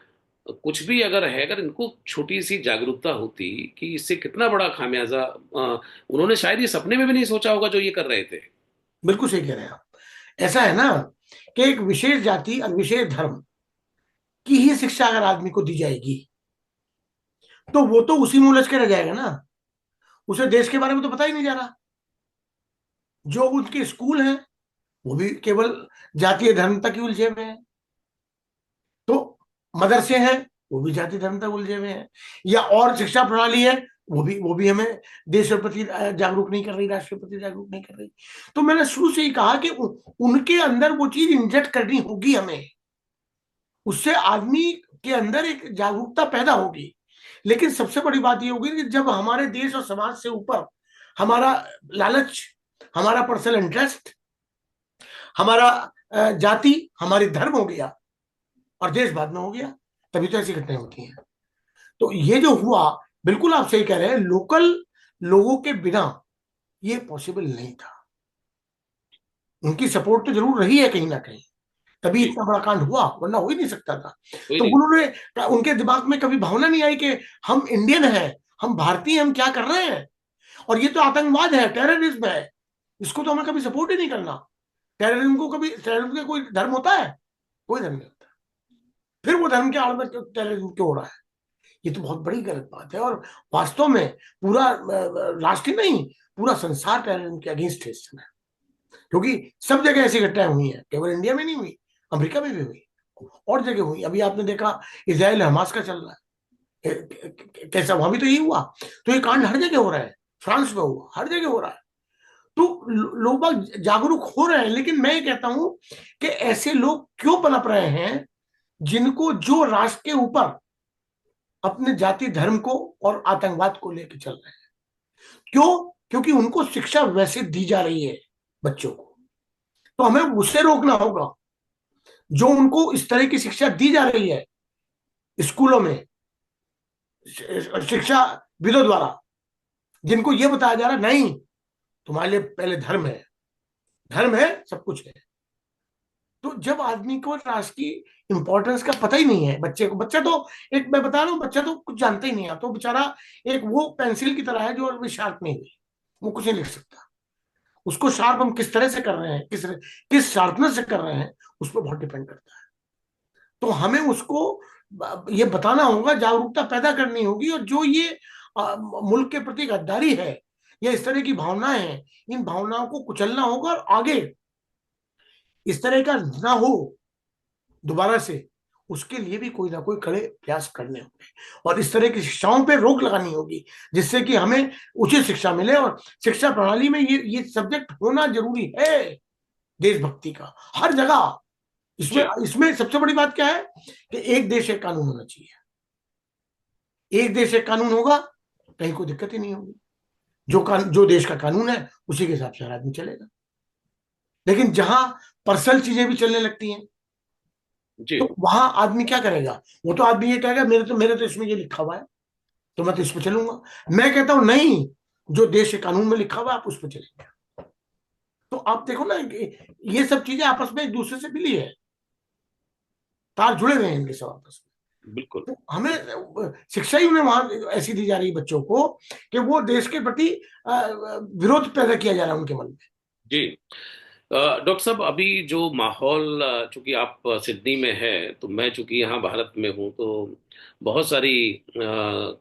कुछ भी अगर है, अगर इनको छोटी सी जागरूकता होती कि इससे कितना बड़ा खामियाजा, उन्होंने शायद ये सपने में भी नहीं सोचा होगा जो ये कर रहे थे। बिल्कुल सही कह रहे हैं आप। ऐसा है ना कि एक विशेष जाति और विशेष धर्म की ही शिक्षा अगर आदमी को दी जाएगी, तो वो तो उसी में उलझ के रह जाएगा ना। उसे देश के बारे में तो पता ही नहीं जा रहा। जो उनके स्कूल हैं वो भी केवल जातीय धर्म तक ही उलझे हुए हैं। तो मदरसे हैं, वो भी जाति धर्म तक उलझे हुए हैं। या और शिक्षा प्रणाली है, वो भी हमें देश के प्रति जागरूक नहीं कर रही, राष्ट्र के प्रति जागरूक नहीं कर रही। तो मैंने शुरू से ही कहा कि उनके अंदर वो चीज इंजेक्ट करनी होगी हमें। उससे आदमी के अंदर एक जागरूकता पैदा होगी। लेकिन सबसे बड़ी बात ये होगी कि जब हमारे देश और समाज से ऊपर हमारा लालच, हमारा पर्सनल इंटरेस्ट, हमारा जाति, हमारी धर्म हो गया और देश बाद में हो गया, तभी तो ऐसी घटनाएं होती हैं। तो ये जो हुआ, बिल्कुल आप सही कह रहे हैं, लोकल लोगों के बिना ये पॉसिबल नहीं था। उनकी सपोर्ट तो जरूर रही है कहीं ना कहीं, तभी जी। इतना बड़ा कांड हुआ, वरना हो ही नहीं सकता था। कोई तो नहीं। उन्होंने, उनके दिमाग में कभी भावना नहीं आई कि हम इंडियन हैं, हम भारतीय, हम क्या कर रहे हैं, और ये तो आतंकवाद है, टेररिज्म है, इसको तो हमें कभी सपोर्ट ही नहीं करना। टेररिज्म को कभी, टेररिज्म का कोई धर्म होता है? कोई धर्म नहीं होता। फिर वो धर्म के आड़ में टेररिज्म क्यों हो रहा है? ये तो बहुत बड़ी गलत बात है। और वास्तव में पूरा राष्ट्र नहीं, पूरा संसार टेररिज्म के अगेंस्ट है इस समय। क्योंकि सब जगह ऐसी घटनाएं हुई हैं, केवल इंडिया में नहीं हुई, अमेरिका में भी हुई, और जगह हुई। अभी आपने देखा इसराइल हमास का चल रहा है, कैसा वहां भी तो यही हुआ। तो ये कांड हर जगह हो रहा है, फ्रांस में हुआ, हर जगह हो रहा है। तो लोग बाग जागरूक हो रहे हैं। लेकिन मैं ये कहता हूं कि ऐसे लोग क्यों पनप रहे हैं, जिनको जो राष्ट्र के ऊपर अपने जाति धर्म को और आतंकवाद को लेकर चल रहे हैं। क्यों? क्योंकि उनको शिक्षा वैसे दी जा रही है बच्चों को, तो हमें उसे रोकना होगा। जो उनको इस तरह की शिक्षा दी जा रही है स्कूलों में, शिक्षाविदों द्वारा, जिनको ये बताया जा रहा है नहीं, तुम्हारे लिए पहले धर्म है, धर्म है सब कुछ है। तो जब आदमी को राष्ट्र की इंपॉर्टेंस का पता ही नहीं है, बच्चे को, बच्चा तो, एक मैं बता रहा हूँ, बच्चा तो कुछ जानता ही नहीं है, तो बेचारा एक वो पेंसिल की तरह है जो अभी शार्प नहीं हुई, वो कुछ नहीं लिख सकता। उसको शार्प हम किस तरह से कर रहे हैं, किस शार्पनेस से कर रहे हैं, उस पर बहुत डिपेंड करता है। तो हमें उसको ये बताना होगा, जागरूकता पैदा करनी होगी, और जो ये मुल्क के प्रति गद्दारी है या इस तरह की भावनाएं हैं, इन भावनाओं को कुचलना होगा, और आगे इस तरह का ना हो दोबारा से, उसके लिए भी कोई ना कोई कड़े प्रयास करने होंगे, और इस तरह की शिक्षाओं पे रोक लगानी होगी, जिससे कि हमें उचित शिक्षा मिले। और शिक्षा प्रणाली में ये सब्जेक्ट होना जरूरी है, देशभक्ति का, हर जगह। इसमें जी इसमें सबसे बड़ी बात क्या है कि एक देश एक कानून होना चाहिए। एक देश एक कानून होगा, कहीं कोई दिक्कत ही नहीं होगी। जो देश का कानून है उसी के हिसाब से हर आदमी चलेगा। लेकिन जहां पर्सनल चीजें भी चलने लगती हैं, जी तो वहां आदमी क्या करेगा? वो तो आदमी ये कहेगा मेरे तो इसमें ये लिखा हुआ है, तो मैं तो इस पर चलूंगा। मैं कहता हूं नहीं, जो देश के कानून में लिखा हुआ है आप उस पर चलेंगे। तो आप देखो ना ये सब चीजें आपस में एक दूसरे से मिली है, तार जुड़े हुए हैं इनके सब आपस बिल्कुल। में। तो हमें शिक्षा ही उन्हें वहां ऐसी दी जा रही है बच्चों को, कि वो देश के प्रति विरोध पैदा किया जा रहा है उनके मन में। जी डॉक्टर साहब, अभी जो माहौल, चूंकि आप सिडनी में है तो मैं चूंकि यहाँ भारत में हूँ, तो बहुत सारी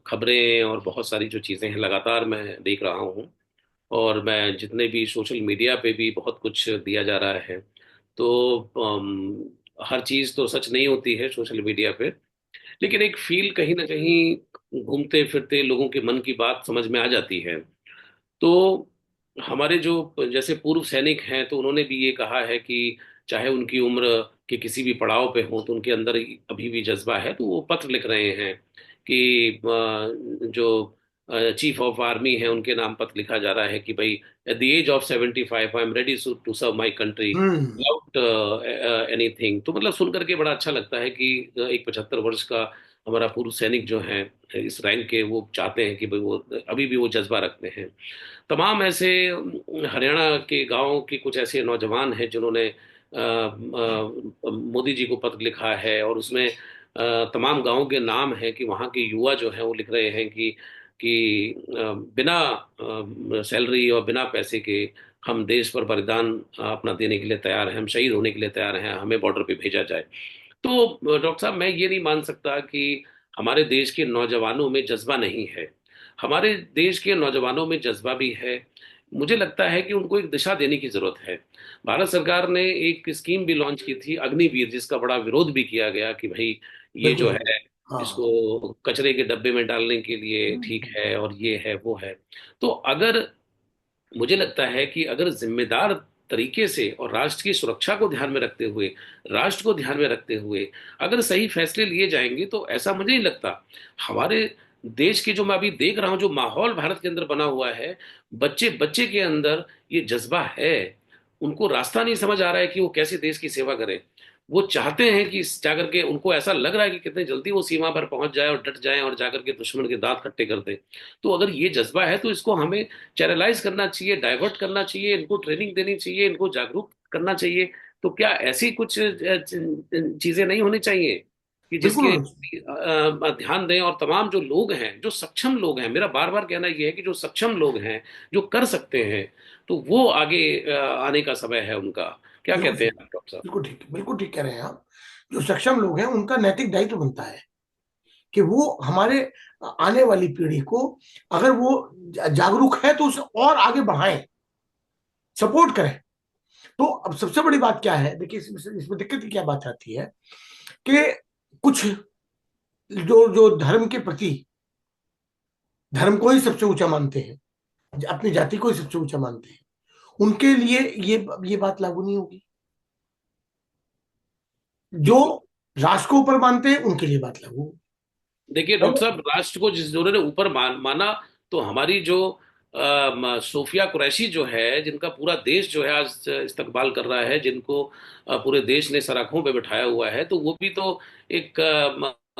खबरें और बहुत सारी जो चीज़ें हैं लगातार मैं देख रहा हूँ। और मैं जितने भी सोशल मीडिया पे भी बहुत कुछ दिया जा रहा है, तो हर चीज़ तो सच नहीं होती है सोशल मीडिया पे। लेकिन एक फील कहीं ना कहीं घूमते फिरते लोगों के मन की बात समझ में आ जाती है। तो हमारे जो जैसे पूर्व सैनिक हैं, तो उन्होंने भी ये कहा है कि चाहे उनकी उम्र के किसी भी पड़ाव पे हो, तो उनके अंदर अभी भी जज्बा है। तो वो पत्र लिख रहे हैं कि जो चीफ ऑफ आर्मी है उनके नाम पत्र लिखा जा रहा है कि भाई, at the age of 75 I am ready to serve my country hmm. Without anything. तो मतलब सुन करके बड़ा अच्छा लगता है कि एक 75 वर्ष का हमारा पूर्व सैनिक जो है इस रैंक के, वो चाहते हैं कि भाई वो अभी भी वो जज्बा रखते हैं। तमाम ऐसे हरियाणा के गांव के कुछ ऐसे नौजवान हैं जिन्होंने मोदी जी को पत्र लिखा है, और उसमें तमाम गांवों के नाम हैं कि वहाँ के युवा जो हैं वो लिख रहे हैं कि बिना सैलरी और बिना पैसे के हम देश पर बलिदान अपना देने के लिए तैयार हैं, हम शहीद होने के लिए तैयार हैं, हमें बॉर्डर पे भेजा जाए। तो डॉक्टर साहब, मैं ये नहीं मान सकता कि हमारे देश के नौजवानों में जज्बा नहीं है। हमारे देश के नौजवानों में जज्बा भी है। मुझे लगता है कि उनको एक दिशा देने की जरूरत है। भारत सरकार ने एक स्कीम भी लॉन्च की थी, अग्निवीर, जिसका बड़ा विरोध भी किया गया कि भाई ये जो बिल्कुल। है हाँ। इसको कचरे के डब्बे में डालने के लिए ठीक है, और ये है वो है। तो अगर, मुझे लगता है कि अगर जिम्मेदार तरीके से और राष्ट्र की सुरक्षा को ध्यान में रखते हुए, राष्ट्र को ध्यान में रखते हुए अगर सही फैसले लिए जाएंगे, तो ऐसा मुझे नहीं लगता हमारे देश के, जो मैं अभी देख रहा हूं जो माहौल भारत के अंदर बना हुआ है, बच्चे बच्चे के अंदर ये जज्बा है। उनको रास्ता नहीं समझ आ रहा है कि वो कैसे देश की सेवा करें। वो चाहते हैं कि जाकर के, उनको ऐसा लग रहा है कि कितने जल्दी वो सीमा पर पहुंच जाए और डट जाए और जाकर के दुश्मन के दांत खट्टे कर दे। तो अगर ये जज्बा है तो इसको हमें चैनलाइज करना चाहिए, डाइवर्ट करना चाहिए, इनको ट्रेनिंग देनी चाहिए, इनको जागरूक करना चाहिए। तो क्या ऐसी कुछ चीजें नहीं होनी चाहिए कि बिल्कुल जिसके होना चाहिए। ध्यान दें, और तमाम जो लोग हैं, जो सक्षम लोग हैं, मेरा बार बार कहना यह है कि जो सक्षम लोग हैं, जो कर सकते हैं, तो वो आगे आने का समय है उनका। क्या बिल्कुल कहते सही। हैं आप डॉक्टर साहब? बिल्कुल ठीक कह रहे हैं आप। जो सक्षम लोग हैं उनका नैतिक दायित्व बनता है कि वो हमारे आने वाली पीढ़ी को, अगर वो जागरूक है तो उसे और आगे बढ़ाएं, सपोर्ट करें। तो अब सबसे बड़ी बात क्या है, देखिए इसमें दिक्कत की क्या बात आती है कि कुछ जो जो धर्म के प्रति, धर्म को ही सबसे ऊंचा मानते हैं, अपनी जाति को ही सबसे ऊंचा मानते हैं, उनके लिए ये बात लागू नहीं होगी। जो बिल्कुल। राष्ट्र को ऊपर मानते हैं उनके लिए बात लागू देखिए डॉक्टर होगी। साहब, राष्ट्र को जिस जिन्होंने ऊपर माना, तो हमारी जो सोफिया कुरैशी जो है, जिनका पूरा देश जो है आज इस्तकबाल कर रहा है, जिनको पूरे देश ने सराखों पे बिठाया हुआ है, तो वो भी तो एक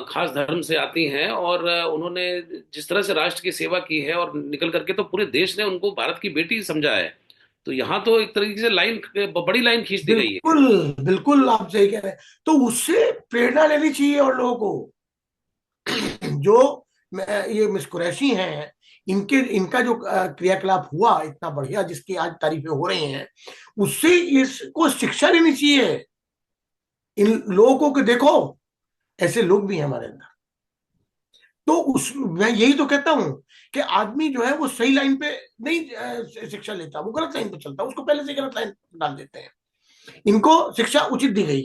खास धर्म से आती हैं, और उन्होंने जिस तरह से राष्ट्र की सेवा की है और निकल करके, तो पूरे देश ने उनको भारत की बेटी समझा है। तो यहाँ तो एक तरीके से लाइन, बड़ी लाइन खींच दी गई है। बिल्कुल, बिल्कुल आप सही कह रहे हैं। तो उससे प्रेरणा लेनी चाहिए और लोगों को। जो ये मिस कुरैशी हैं, इनके इनका जो क्रियाकलाप हुआ इतना बढ़िया, जिसकी आज तारीफें हो रही हैं, उससे इसको शिक्षा लेनी चाहिए इन लोगों को कि देखो, ऐसे लोग भी हैं हमारे अंदर। तो उस मैं यही तो कहता हूं कि आदमी जो है वो सही लाइन पे नहीं शिक्षा लेता, वो गलत लाइन पे चलता, उसको पहले से गलत लाइन डाल देते हैं। इनको शिक्षा उचित दी गई,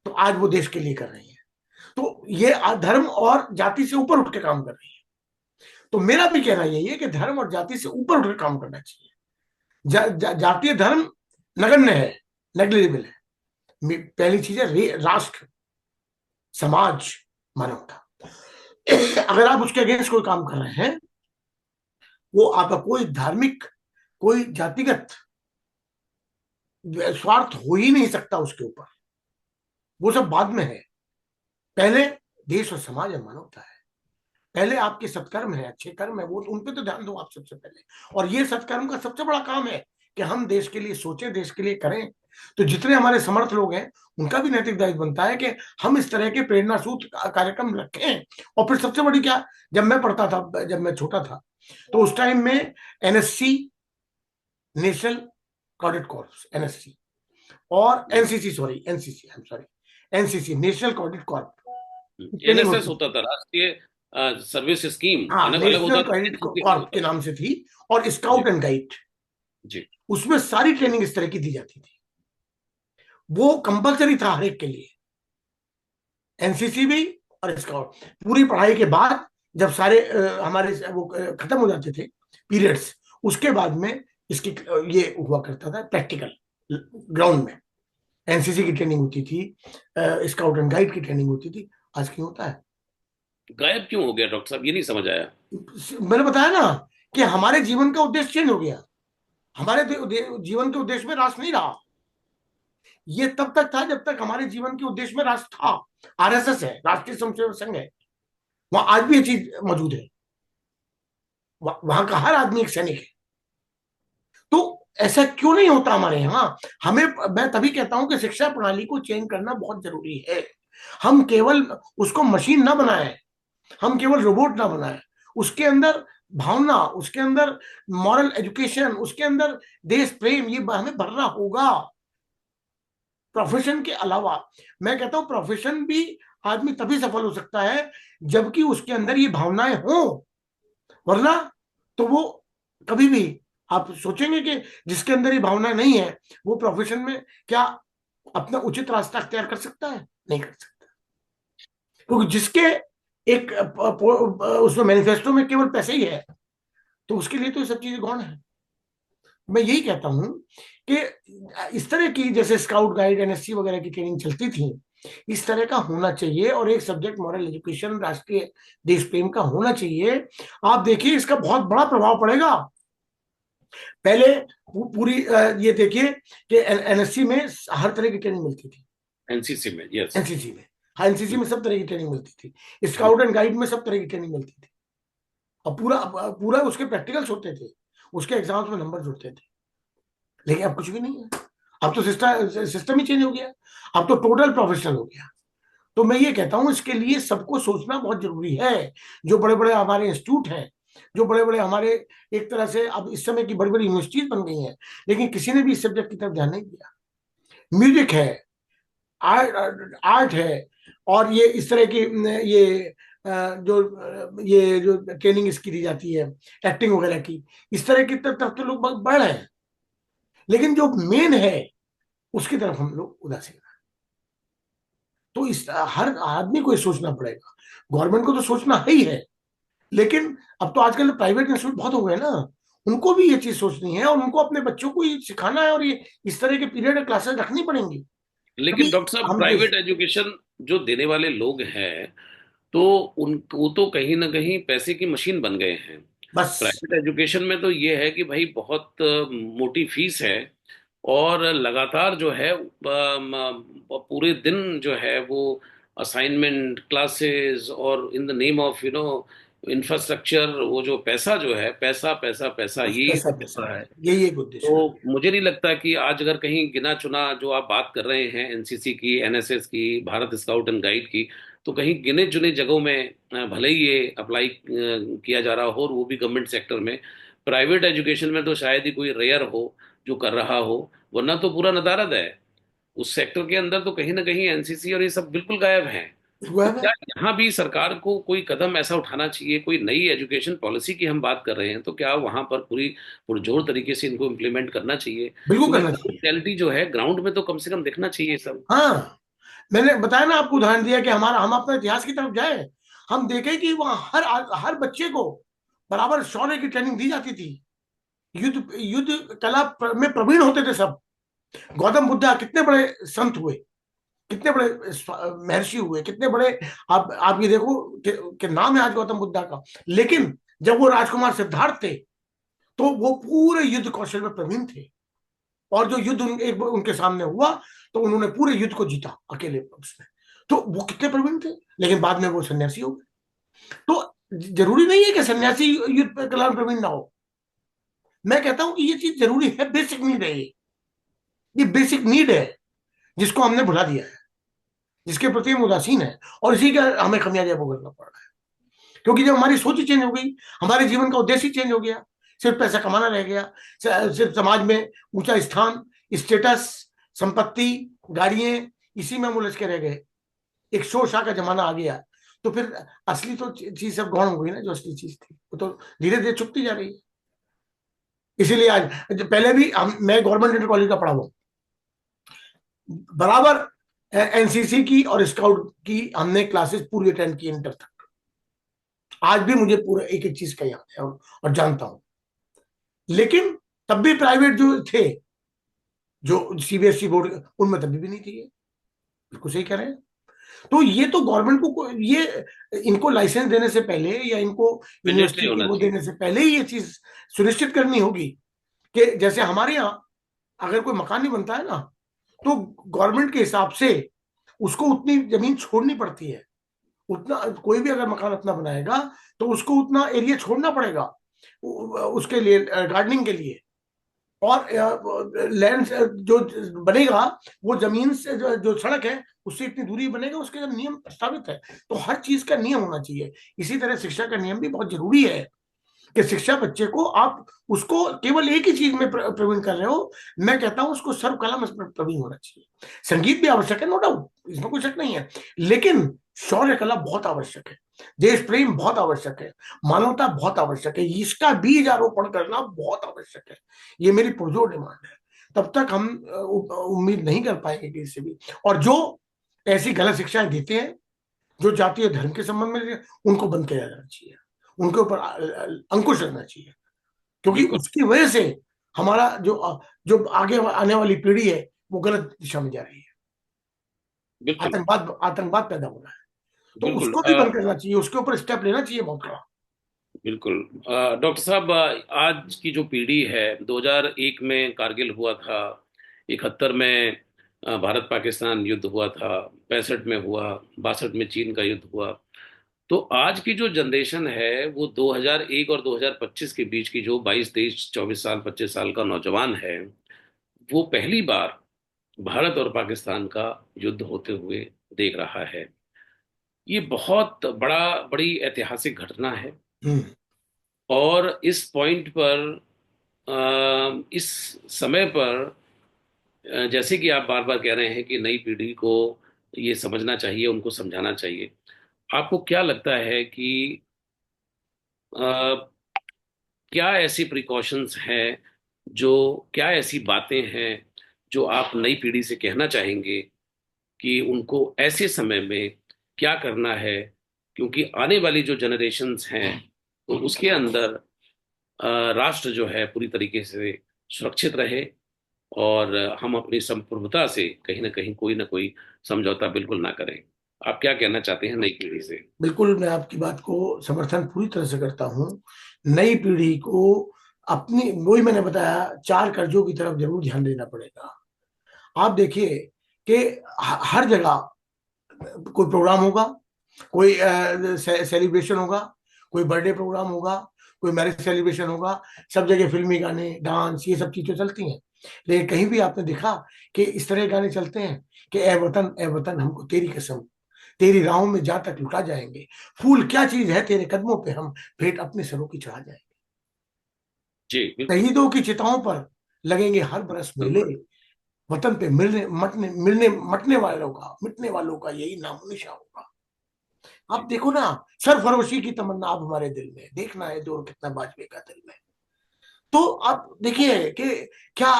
तो आज वो देश के लिए कर रही है। तो ये धर्म और जाति से ऊपर उठ के काम कर रही है। तो मेरा भी कहना यही है कि धर्म और जाति से ऊपर उठ के काम करना चाहिए। जातीय धर्म नगण्य है, नेग्लिजिबल है। पहली चीज है राष्ट्र, समाज, मानवता। अगर आप उसके अगेंस्ट कोई काम कर रहे हैं, वो आपका कोई धार्मिक, कोई जातिगत स्वार्थ हो ही नहीं सकता उसके ऊपर। वो सब बाद में है। पहले देश और समाज और मानवता है। पहले आपके सत्कर्म है, अच्छे कर्म है, वो उन पे तो ध्यान दो आप सबसे पहले। और ये सत्कर्म का सबसे बड़ा काम है कि हम देश के लिए सोचें, देश के लिए करें। तो जितने हमारे समर्थ लोग हैं, उनका भी नैतिक दायित्व बनता है कि हम इस तरह के प्रेरणा सूत्र कार्यक्रम रखें। और फिर सबसे बड़ी क्या, जब मैं पढ़ता था, जब मैं छोटा था, तो उस टाइम में NSC, national cadet corps, NSC, और NCC, sorry NCC, I am sorry, NCC, national cadet corp, training NSS होती थी। होता था, राष्ट्रीय सर्विस स्कीम, हाँ, अलग अलग नेशनल होता था, कैडेट एनसीसी कॉर्प होता के था। नाम से थी। और जी स्काउट एंड गाइड, जी। उसमें सारी ट्रेनिंग इस तरह की दी जाती थी। वो कंपलसरी था हर एक के लिए, एनसीसी भी और स्काउट। पूरी पढ़ाई के बाद जब सारे हमारे वो खत्म हो जाते थे पीरियड्स, उसके बाद में इसकी ये हुआ करता था प्रैक्टिकल, ग्राउंड में एनसीसी की ट्रेनिंग होती थी, स्काउट एंड गाइड की ट्रेनिंग होती थी। आज क्यों होता है? गायब क्यों हो गया डॉक्टर साहब, ये नहीं समझ आया। मैंने बताया ना कि हमारे जीवन का उद्देश्य चेंज हो गया। हमारे जीवन के उद्देश्य में राष्ट्र नहीं रहा। ये तब तक था जब तक हमारे जीवन के उद्देश्य में राष्ट्र था। आरएसएस है, राष्ट्रीय स्वयंसेवक संघ है, वहां आज भी ये चीज मौजूद है। वहां का हर आदमी एक सैनिक है। तो ऐसा क्यों नहीं होता हमारे यहाँ? हमें, मैं तभी कहता हूं कि शिक्षा प्रणाली को चेंज करना बहुत जरूरी है। हम केवल उसको मशीन ना बनाए, हम केवल रोबोट ना बनाए। उसके अंदर भावना, उसके अंदर मॉरल एजुकेशन, उसके अंदर देश प्रेम, ये हमें भरना होगा। प्रोफेशन के अलावा मैं कहता हूं प्रोफेशन भी आदमी तभी सफल हो सकता है जबकि उसके अंदर ये भावनाएं हो। वरना तो वो कभी भी, आप सोचेंगे कि जिसके अंदर ये भावना नहीं है, वो प्रोफेशन में क्या अपना उचित रास्ता अख्तियार कर सकता है? नहीं कर सकता। क्योंकि जिसके एक उसमें मैनिफेस्टो में केवल पैसे ही है, तो उसके लिए तो ये सब चीजें गौण है। मैं यही कहता हूं कि इस तरह की जैसे स्काउट गाइड, एनएससी वगैरह की ट्रेनिंग चलती थी, इस तरह का होना चाहिए। और एक सब्जेक्ट मॉरल एजुकेशन, राष्ट्रीय देश प्रेम का होना चाहिए। आप देखिए इसका बहुत बड़ा प्रभाव पड़ेगा। पहले पूरी ये देखिए कि एनएससी में हर तरह की ट्रेनिंग मिलती थी। एनसीसी में, यस। एनसीसी में, हाँ, एनसीसी में सब तरह की ट्रेनिंग मिलती थी। स्काउट एंड गाइड में सब तरह की ट्रेनिंग मिलती थी। और पूरा पूरा उसके प्रैक्टिकल्स होते थे, उसके एग्जाम्स में नंबर जुड़ते थे। लेकिन अब कुछ भी नहीं है। अब तो सिस्टम ही चेंज हो गया। अब तो टोटल प्रोफेशनल हो गया। तो मैं ये कहता हूं इसके लिए सबको सोचना बहुत जरूरी है। जो बड़े बड़े हमारे इंस्टीट्यूट हैं, जो बड़े बड़े हमारे, एक तरह से अब इस समय की बड़ी बड़ी यूनिवर्सिटीज बन गई हैं, लेकिन किसी ने भी इस सब्जेक्ट की तरफ ध्यान नहीं दिया। म्यूजिक है, आर्ट आर्ट है, और ये इस तरह की ये जो ट्रेनिंग इसकी दी जाती है, एक्टिंग वगैरह की, इस तरह की तरफ तो लोग बढ़ रहे हैं। लेकिन जो मेन है उसकी तरफ हम लोग उदासीन हैं। तो इस हर आदमी को ये सोचना पड़ेगा। गवर्नमेंट को तो सोचना ही है, लेकिन अब तो आजकल प्राइवेट इंस्टीट्यूट बहुत हो गए ना, उनको भी ये चीज सोचनी है और उनको अपने बच्चों को ये सिखाना है, और ये इस तरह के पीरियड क्लासेस रखनी पड़ेंगी। लेकिन तभी डॉक्टर साहब, हम देश। प्राइवेट एजुकेशन जो देने वाले लोग हैं, तो उन वो तो कहीं ना कहीं पैसे की मशीन बन गए हैं। बस। प्राइवेट एजुकेशन में तो ये है कि भाई बहुत मोटी फीस है, और लगातार जो है पूरे दिन जो है वो असाइनमेंट क्लासेस, और in the name of infrastructure, वो जो पैसा जो है, पैसा पैसा पैसा, बस यही पैसा सब चल पैसा रहा है, है। यही एक उद्देश्य है। तो मुझे नहीं लगता कि आज अगर कहीं गिना चुना जो आप बात कर रहे हैं, एनसीसी की, एनएसएस की, भारत स्काउट एंड गाइड की, तो कहीं गिने चुने जगहों में भले ही ये अप्लाई किया जा रहा हो, और वो भी गवर्नमेंट सेक्टर में। प्राइवेट एजुकेशन में तो शायद ही कोई रेयर हो जो कर रहा हो, वरना तो पूरा नदारद है। उस सेक्टर के अंदर तो कहीं ना कहीं एनसीसी और ये सब बिल्कुल गायब हैं। हुआ तो है। क्या यहाँ भी सरकार को कोई कदम ऐसा उठाना चाहिए? कोई नई एजुकेशन पॉलिसी की हम बात कर रहे हैं, तो क्या वहां पर पूरी पुरजोर तरीके से इनको इम्प्लीमेंट करना चाहिए? बिल्कुल क्योंकि करना चाहिए। रियलिटी जो है ग्राउंड में तो कम से कम दिखना चाहिए सब। हाँ, मैंने बताया ना आपको, उदाहरण दिया कि हमारा, हम अपने इतिहास की तरफ जाए, हम देखें कि वहां हर हर बच्चे को बराबर शौर्य की ट्रेनिंग दी जाती थी। युद्ध युद्ध कला में प्रवीण होते थे सब। गौतम बुद्धा कितने बड़े संत हुए, कितने बड़े महर्षि हुए, कितने बड़े, आप ये देखो कि नाम है आज गौतम बुद्धा का। लेकिन जब वो राजकुमार सिद्धार्थ थे, तो वो पूरे युद्ध कौशल में प्रवीण थे। और जो युद्ध एक उनके सामने हुआ, तो उन्होंने पूरे युद्ध को जीता अकेले उसमें। तो वो कितने प्रवीण थे। लेकिन बाद में वो सन्यासी हो गए। तो जरूरी नहीं है कि सन्यासी युद्ध कला में प्रवीण ना हो। मैं कहता हूं कि ये चीज जरूरी है, बेसिक नीड है ये बेसिक नीड है, जिसको हमने भुला दिया है, जिसके प्रति हम उदासीन है। और इसी का हमें खमियाजा भुगतना पड़ रहा है। क्योंकि जब हमारी सोच ही चेंज हो गई, हमारे जीवन का उद्देश्य ही चेंज हो गया, सिर्फ पैसा कमाना रह गया, सिर्फ समाज में ऊंचा स्थान, स्टेटस, संपत्ति, गाड़ियां, इसी में हम उलझ के रह गए, एक शोर शा का जमाना आ गया। तो फिर असली तो चीज सब गौण हो गई ना, जो असली चीज थी वो तो धीरे धीरे छुपती जा रही है। इसीलिए आज, पहले भी मैं गवर्नमेंट इंटर कॉलेज का पढ़ा हुआ, बराबर एनसीसी की और स्काउट की हमने क्लासेस पूरी अटेंड की इंटर तक। आज भी मुझे पूरा एक एक चीज का याद है, और जानता हूं। लेकिन तब भी प्राइवेट जो थे, जो सीबीएसई बोर्ड, उनमें तभी भी नहीं थी ये। बिल्कुल सही कह रहे हैं। तो ये तो गवर्नमेंट को ये, इनको लाइसेंस देने से पहले या इनको मैंडेटरी यूनिवर्सिटी की होना वो चाहिए। देने से पहले ही ये चीज सुनिश्चित करनी होगी कि जैसे हमारे यहाँ अगर कोई मकान नहीं बनता है ना, तो गवर्नमेंट के हिसाब से उसको उतनी जमीन छोड़नी पड़ती है। उतना कोई भी अगर मकान अपना बनाएगा, तो उसको उतना एरिया छोड़ना पड़ेगा उसके लिए, गार्डनिंग के लिए। और लैंड जो बनेगा, वो जमीन से जो सड़क है उससे इतनी दूरी बनेगा, उसके जब नियम प्रस्तावित है। तो हर चीज का नियम होना चाहिए। इसी तरह शिक्षा का नियम भी बहुत जरूरी है, कि शिक्षा बच्चे को, आप उसको केवल एक ही चीज में प्रवीण कर रहे हो। मैं कहता हूं उसको सर्व कला में प्रवीण होना चाहिए। संगीत भी आवश्यक है, नो डाउट, इसमें कोई शक नहीं है। लेकिन शौर्य कला बहुत आवश्यक है, देश प्रेम बहुत आवश्यक है, मानवता बहुत आवश्यक है, इसका बीज आरोपण करना बहुत आवश्यक है। ये मेरी पुरजोर डिमांड है। तब तक हम उम्मीद नहीं कर पाएंगे किसी से भी। और जो ऐसी गलत शिक्षाएं देते हैं, जो जातीय धर्म के संबंध में, उनको बंद किया जाना चाहिए, उनके ऊपर अंकुश लगना चाहिए। क्योंकि बिल्कुल। उसकी वजह से हमारा जो जो आगे आने वाली पीढ़ी है, वो गलत दिशा में जा रही है। बिल्कुल। आतंकवाद आतंकवाद पैदा हो रहा है। तो बिल्कुल। उसको भी बंद करना चाहिए, उसके ऊपर स्टेप लेना चाहिए बहुत बड़ा। बिल्कुल। डॉक्टर साहब, आज की जो पीढ़ी है, 2001 में कारगिल हुआ था, 71 में भारत पाकिस्तान युद्ध हुआ था, 65 में हुआ, 62 में चीन का युद्ध हुआ। तो आज की जो जनरेशन है वो 2001 और 2025 के बीच की जो 22 23 24 साल 25 साल का नौजवान है, वो पहली बार भारत और पाकिस्तान का युद्ध होते हुए देख रहा है। ये बहुत बड़ी ऐतिहासिक घटना है। हम्म। और इस पॉइंट पर, इस समय पर, जैसे कि आप बार बार कह रहे हैं कि नई पीढ़ी को ये समझना चाहिए, उनको समझाना चाहिए। आपको क्या लगता है कि अ, क्या ऐसी प्रिकॉशंस हैं, जो, क्या ऐसी बातें हैं जो आप नई पीढ़ी से कहना चाहेंगे कि उनको ऐसे समय में क्या करना है? क्योंकि आने वाली जो जनरेशन्स हैं, तो उसके अंदर राष्ट्र जो है पूरी तरीके से सुरक्षित रहे, और हम अपनी संप्रभुता से कहीं ना कहीं कोई ना कोई समझौता बिल्कुल ना करें। आप क्या कहना चाहते हैं नई पीढ़ी से? बिल्कुल, मैं आपकी बात को समर्थन पूरी तरह से करता हूँ। नई पीढ़ी को अपनी, वही मैंने बताया, चार कर्जों की तरफ जरूर ध्यान देना पड़ेगा। आप देखिए कि हर जगह कोई प्रोग्राम होगा, कोई सेलिब्रेशन होगा, कोई बर्थडे प्रोग्राम होगा, कोई मैरिज सेलिब्रेशन होगा, सब जगह फिल्मी गाने, डांस, ये सब चीजें चलती हैं। लेकिन कहीं भी आपने देखा कि इस तरह के गाने चलते हैं कि ए वतन हमको तेरी कसम, तेरी राहों में जा तक लुटा जाएंगे, फूल क्या चीज है तेरे कदमों पे हम भेंट अपने सरों की चढ़ा जाएंगे, जी बिल्कुल। शहीदों की चिताओं पर लगेंगे हर बरस मेले, बिल्कुल। वतन पे मिलने मटने वालों का, मिटने वालों का यही नामो निशा होगा। आप जी देखो ना, सरफरोशी की तमन्ना अब हमारे दिल में, देखना है जोर कितना बाजवे का दिल में। तो आप देखिए कि क्या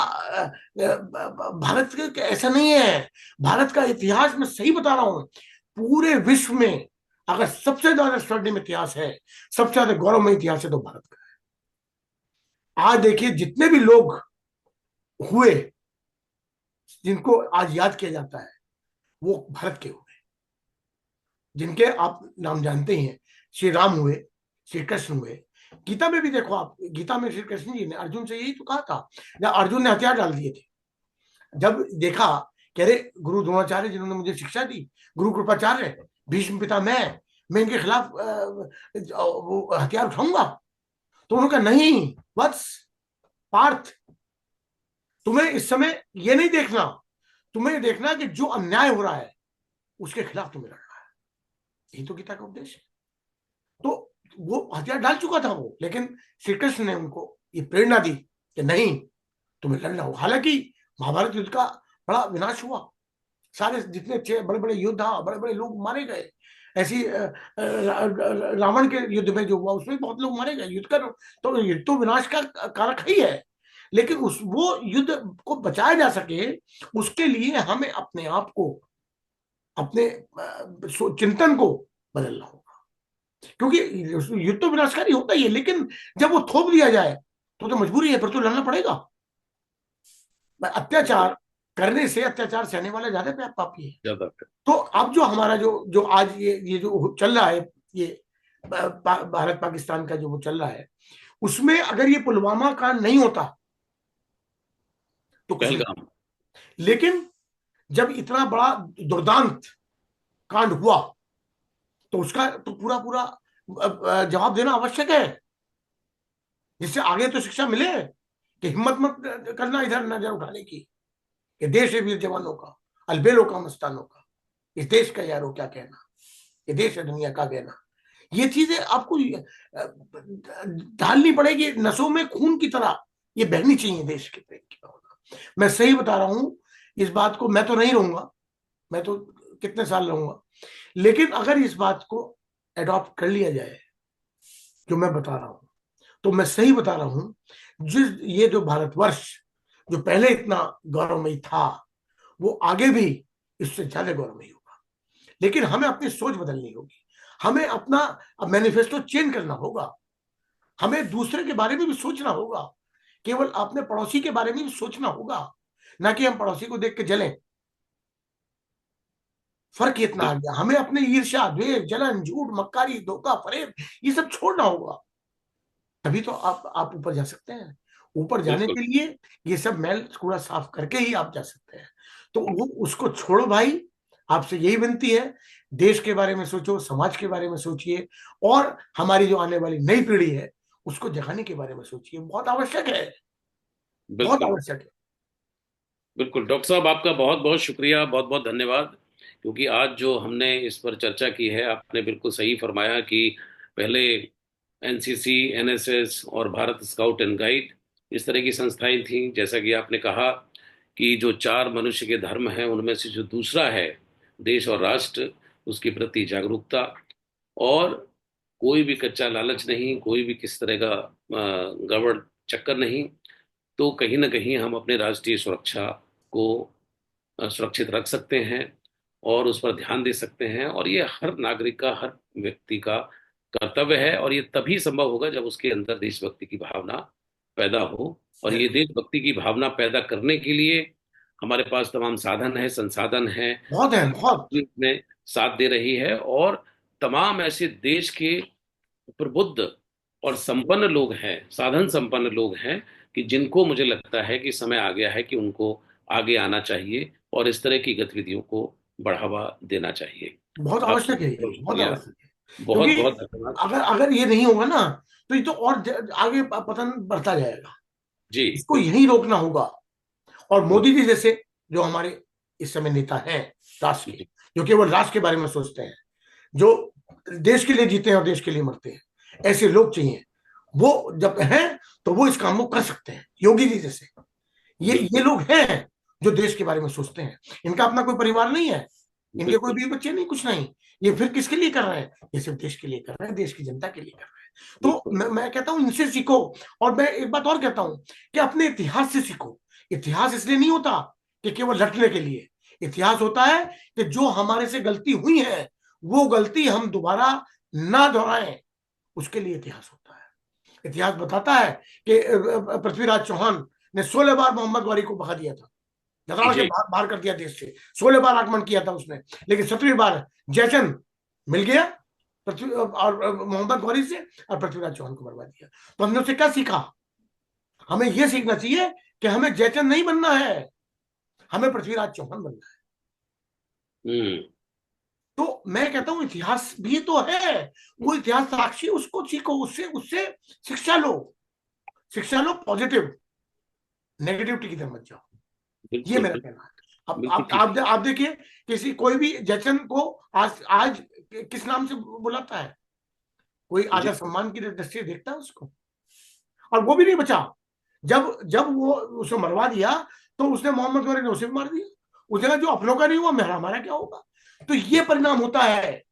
भारत का ऐसा नहीं है। भारत का इतिहास मैं सही बता रहा हूं, पूरे विश्व में अगर सबसे ज्यादा स्वर्णिम इतिहास है, सबसे ज्यादा गौरवमय इतिहास है तो भारत का। आज देखिए जितने भी लोग हुए जिनको आज याद किया जाता है, वो भारत के हुए, जिनके आप नाम जानते ही हैं। श्री राम हुए, श्री कृष्ण हुए। गीता में भी देखो आप, गीता में श्री कृष्ण जी ने अर्जुन से यही तो कहा था जब अर्जुन ने हथियार डाल दिए थे। जब देखा कह रहे गुरु द्रोणाचार्य जिन्होंने मुझे शिक्षा दी, गुरु कृपाचार्य, भीष्म पिता मैं इनके खिलाफ वो हथियार उठाऊंगा। तो उन्होंने कहा नहीं बस, पार्थ, तुम्हें इस समय ये नहीं देखना, तुम्हें देखना कि जो अन्याय हो रहा है उसके खिलाफ तुम्हें लड़ना है। यही तो गीता का उपदेश है। तो वो हथियार डाल चुका था वो, लेकिन श्री कृष्ण ने उनको ये प्रेरणा दी कि नहीं, तुम्हें लड़ना हो। हालांकि महाभारत युद्ध का बड़ा विनाश हुआ, सारे जितने अच्छे बड़े बड़े योद्धा, बड़े बड़े लोग मारे गए। ऐसी रावण के युद्ध में जो हुआ उसमें बहुत लोग मारे गए। युद्ध का तो युद्ध तो विनाश का कारक ही है, लेकिन उस वो युद्ध को बचाया जा सके, उसके लिए हमें अपने आप को, अपने चिंतन को बदलना होगा। क्योंकि युद्ध तो विनाशकारी होता ही है, लेकिन जब वो थोप दिया जाए तो मजबूरी है, फिर तो लड़ना पड़ेगा। बिल्कुल। अत्याचार करने से अत्याचार सहने वाला ज्यादा पापी है। ज्यादा। तो अब जो हमारा जो जो आज ये जो चल रहा है, ये भारत पाकिस्तान का जो वो चल रहा है, उसमें अगर ये पुलवामा कांड नहीं होता तो कुछ नहीं। पहलगाम। लेकिन जब इतना बड़ा दुर्दांत कांड हुआ तो उसका तो पूरा पूरा जवाब देना आवश्यक है, जिससे आगे तो शिक्षा मिले कि हिम्मत मत करना इधर नजर उठाने की, कि देश है वीर जवानों का, अलबेलों का, मस्तानों का, इस देश का यारो क्या कहना, ये देश है दुनिया का कहना। ये चीजें आपको ढालनी पड़ेगी नसों में, खून की तरह ये बहनी चाहिए देश के प्रेम की भावना। मैं सही बता रहा हूं इस बात को, मैं तो नहीं रहूंगा, मैं तो कितने साल रहूंगा, लेकिन अगर इस बात को एडॉप्ट कर लिया जाए जो मैं बता रहा हूं, तो मैं सही बता रहा हूं, जिस ये जो भारतवर्ष जो पहले इतना गौरवमयी था, वो आगे भी इससे ज्यादा गौरवमयी होगा। लेकिन हमें अपनी सोच बदलनी होगी, हमें अपना मैनिफेस्टो चेंज करना होगा, हमें दूसरे के बारे में भी सोचना होगा, केवल अपने पड़ोसी के बारे में भी सोचना होगा, ना कि हम पड़ोसी को देख के जलें। फर्क इतना आ गया, हमें अपने ईर्ष्या, द्वेष, जलन, झूठ, मक्कारी, धोखा, फरेब, ये सब छोड़ना होगा। तभी तो आप ऊपर जा सकते हैं। ऊपर जाने बिल्कुल। के लिए ये सब मैल कूड़ा साफ करके ही आप जा सकते हैं। तो वो उसको छोड़ो भाई, आपसे यही विनती है, देश के बारे में सोचो, समाज के बारे में सोचिए, और हमारी जो आने वाली नई पीढ़ी है उसको जगाने के बारे में सोचिए। बहुत आवश्यक है, बहुत बिल्कुल। आवश्यक है। बिल्कुल डॉक्टर साहब, आपका बहुत बहुत शुक्रिया, बहुत बहुत धन्यवाद। क्योंकि आज जो हमने इस पर चर्चा की है, आपने बिल्कुल सही फरमाया कि पहले एनसीसी, एनएसएस और भारत स्काउट एंड गाइड इस तरह की संस्थाएं थीं। जैसा कि आपने कहा कि जो चार मनुष्य के धर्म हैं उनमें से जो दूसरा है देश और राष्ट्र, उसके प्रति जागरूकता, और कोई भी कच्चा लालच नहीं, कोई भी किस तरह का गड़बड़ चक्कर नहीं, तो कहीं ना कहीं हम अपने राष्ट्रीय सुरक्षा को सुरक्षित रख सकते हैं और उस पर ध्यान दे सकते हैं। और ये हर नागरिक का, हर व्यक्ति का कर्तव्य है, और ये तभी संभव होगा जब उसके अंदर देशभक्ति की भावना पैदा हो। और ये देशभक्ति की भावना पैदा करने के लिए हमारे पास तमाम साधन है, संसाधन है। बहुत है, बहुत। साथ दे रही है, और तमाम ऐसे देश के प्रबुद्ध और संपन्न लोग हैं, साधन संपन्न लोग हैं, कि जिनको मुझे लगता है कि समय आ गया है कि उनको आगे आना चाहिए और इस तरह की गतिविधियों को बढ़ावा देना चाहिए। बहुत आपका आवश्यक है, बहुत ये बहुत बहुत शुक्रिया। आवश्यक है। बहुत क्योंकि बहुत धन्यवाद। अगर अगर ये नहीं होगा ना, तो ये तो और आगे पतन बढ़ता जाएगा। जी इसको बिल्कुल। यही रोकना होगा। और बिल्कुल। मोदी जी जैसे जो हमारे इस समय नेता हैं राष्ट्र के, जी जो केवल राष्ट्र के बारे में सोचते हैं, जो देश के लिए जीते हैं और देश के लिए मरते हैं, ऐसे लोग चाहिए। वो जब हैं तो वो इस काम को कर सकते हैं, योगी जी जैसे। ये बिल्कुल। लोग हैं जो देश के बारे में सोचते हैं। इनका अपना कोई परिवार नहीं है, इनके कोई बिल्कुल। बीवी बच्चे नहीं, कुछ नहीं। ये फिर किसके लिए कर रहे हैं? ये सिर्फ देश के लिए कर रहे हैं, देश की जनता के लिए कर रहे हैं। तो बिल्कुल। मैं कहता हूं इनसे सीखो। और मैं एक बात और कहता हूं कि अपने इतिहास से सीखो। इतिहास इसलिए नहीं होता कि केवल रटने के लिए। इतिहास होता है कि जो हमारे से गलती हुई है, वो गलती हम दोबारा ना दोहराएं, उसके लिए इतिहास होता है। इतिहास बताता है कि पृथ्वीराज चौहान ने 16 बार मोहम्मद गौरी को भगा दिया था, झगड़ा के जी बाहर कर दिया देश से। 16 बार आक्रमण किया था उसने, लेकिन 17वीं बार जयचंद मिल गया पृथ्वी और मोहम्मद गौरी से, और पृथ्वीराज चौहान को मरवा दिया। तो हमने उससे क्या सीखा? हमें यह सीखना चाहिए कि हमें जयचंद नहीं बनना है, हमें पृथ्वीराज चौहान बनना है। हम्म। तो मैं कहता हूं इतिहास भी तो है, वो इतिहास साक्षी, उसको सीखो, उससे उससे शिक्षा लो। शिक्षा लो पॉजिटिव, नेगेटिविटी की तरफ मत जाओ। ये बिल्कुल मेरा बिल्कुल। कहना है। अब बिल्कुल ठीक। आप देखिए, किसी कोई भी जयचंद को आज आज किस नाम से बुलाता है? कोई जी आदर सम्मान की दृष्टि से देखता है उसको? और वो भी नहीं बचा। जब जब वो उसे मरवा दिया, तो उसने मोहम्मद गौरी ने उसे भी मार दिया। उसने कहा जो अपनों का नहीं हुआ, मेरा हमारा क्या होगा? तो ये परिणाम होता है।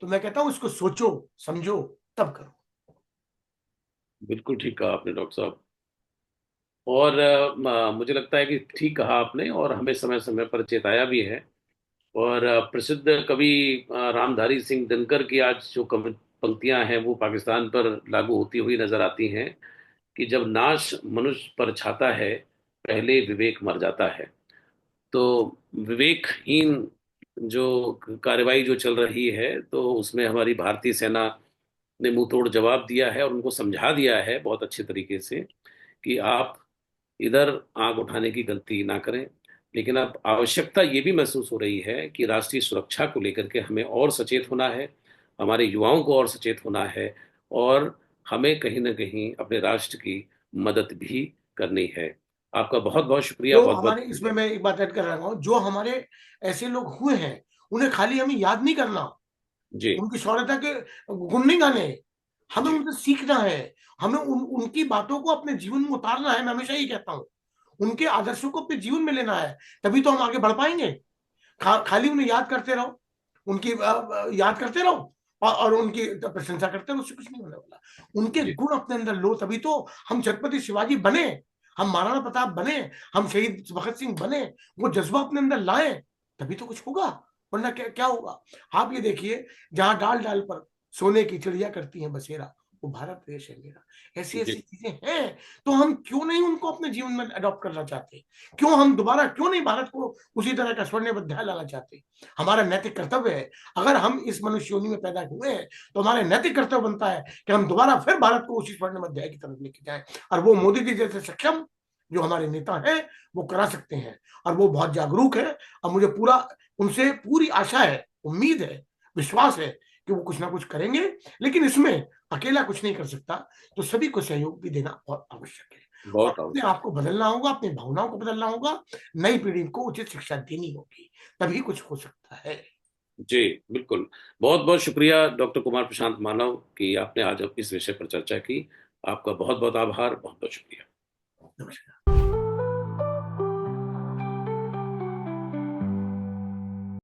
तो मैं कहता हूं इसको सोचो, समझो, तब करो। बिल्कुल ठीक कहा आपने डॉक्टर साहब। और मुझे लगता है कि ठीक कहा आपने, और हमें समय समय पर चेताया भी है। और प्रसिद्ध कवि रामधारी सिंह दिनकर की आज जो पंक्तियां हैं वो पाकिस्तान पर लागू होती हुई नजर आती हैं, कि जब नाश मनुष्य पर छाता है, पहले विवेक मर जाता है। तो विवेकहीन जो कार्रवाई जो चल रही है, तो उसमें हमारी भारतीय सेना ने मुंह तोड़ जवाब दिया है और उनको समझा दिया है बहुत अच्छे तरीके से कि आप इधर आंख उठाने की गलती ना करें। लेकिन अब आवश्यकता ये भी महसूस हो रही है कि राष्ट्रीय सुरक्षा को लेकर के हमें और सचेत होना है, हमारे युवाओं को और सचेत होना है, और हमें कहीं ना कहीं अपने राष्ट्र की मदद भी करनी है। आपका बहुत बहुत शुक्रिया, जो बहुत बहुत हमारे, इसमें धन्यवाद। मैं एक बात ऐड कर रहा हूँ, जो हमारे ऐसे लोग हुए हैं, उन्हें खाली हमें याद नहीं करना, जी उनकी शौर्यता के गुण नहीं गाने, हमें जी उनसे सीखना है। हमें उनकी बातों को अपने जीवन में उतारना है। मैं हमेशा यही कहता हूँ, उनके आदर्शों को अपने जीवन में लेना है, तभी तो हम आगे बढ़ पाएंगे। खाली उन्हें याद करते रहो, उनकी याद करते रहो, और उनकी प्रशंसा करते रहो, उससे कुछ नहीं होने वाला। उनके जी गुण अपने अंदर लो, तभी तो हम छत्रपति शिवाजी बने, हम महाराणा प्रताप बने, हम शहीद भगत सिंह बने। वो जज्बा अपने अंदर लाए, तभी तो कुछ होगा। वरना क्या क्या होगा? आप ये देखिए, जहां डाल डाल पर सोने की चिड़िया करती है बसेरा, वो भारत देश है मेरा। ऐसी ऐसी जी चीजें हैं, तो हम क्यों नहीं उनको अपने जीवन में अडॉप्ट करना चाहते? क्यों हम दोबारा क्यों नहीं भारत को उसी तरह का स्वर्णिम अध्याय लाना चाहते? हमारा नैतिक कर्तव्य है। अगर हम इस मनुष्य योनि में पैदा हुए हैं, तो हमारे नैतिक कर्तव्य बनता है कि हम दोबारा फिर भारत को उसी स्वर्णिम अध्याय की तरफ लेके जाएं। और वो मोदी जी जैसे सक्षम जो हमारे नेता हैं, वो करा सकते हैं। और वो बहुत जागरूक है, और मुझे पूरा उनसे पूरी आशा है, उम्मीद है, विश्वास है कि वो कुछ ना कुछ करेंगे। लेकिन इसमें अकेला कुछ नहीं कर सकता, तो सभी को सहयोग भी देना बहुत आवश्यक है। और बहुत अपने आवश्यक। आप को बदलना होगा, अपनी भावनाओं को बदलना होगा, नई पीढ़ी को उचित शिक्षा देनी होगी, तभी कुछ हो सकता है। जी बिल्कुल। बहुत बहुत शुक्रिया डॉक्टर कुमार प्रशांत मानव कि आपने आज इस विषय पर चर्चा की। आपका बहुत बहुत आभार, बहुत बहुत शुक्रिया। नमस्कार।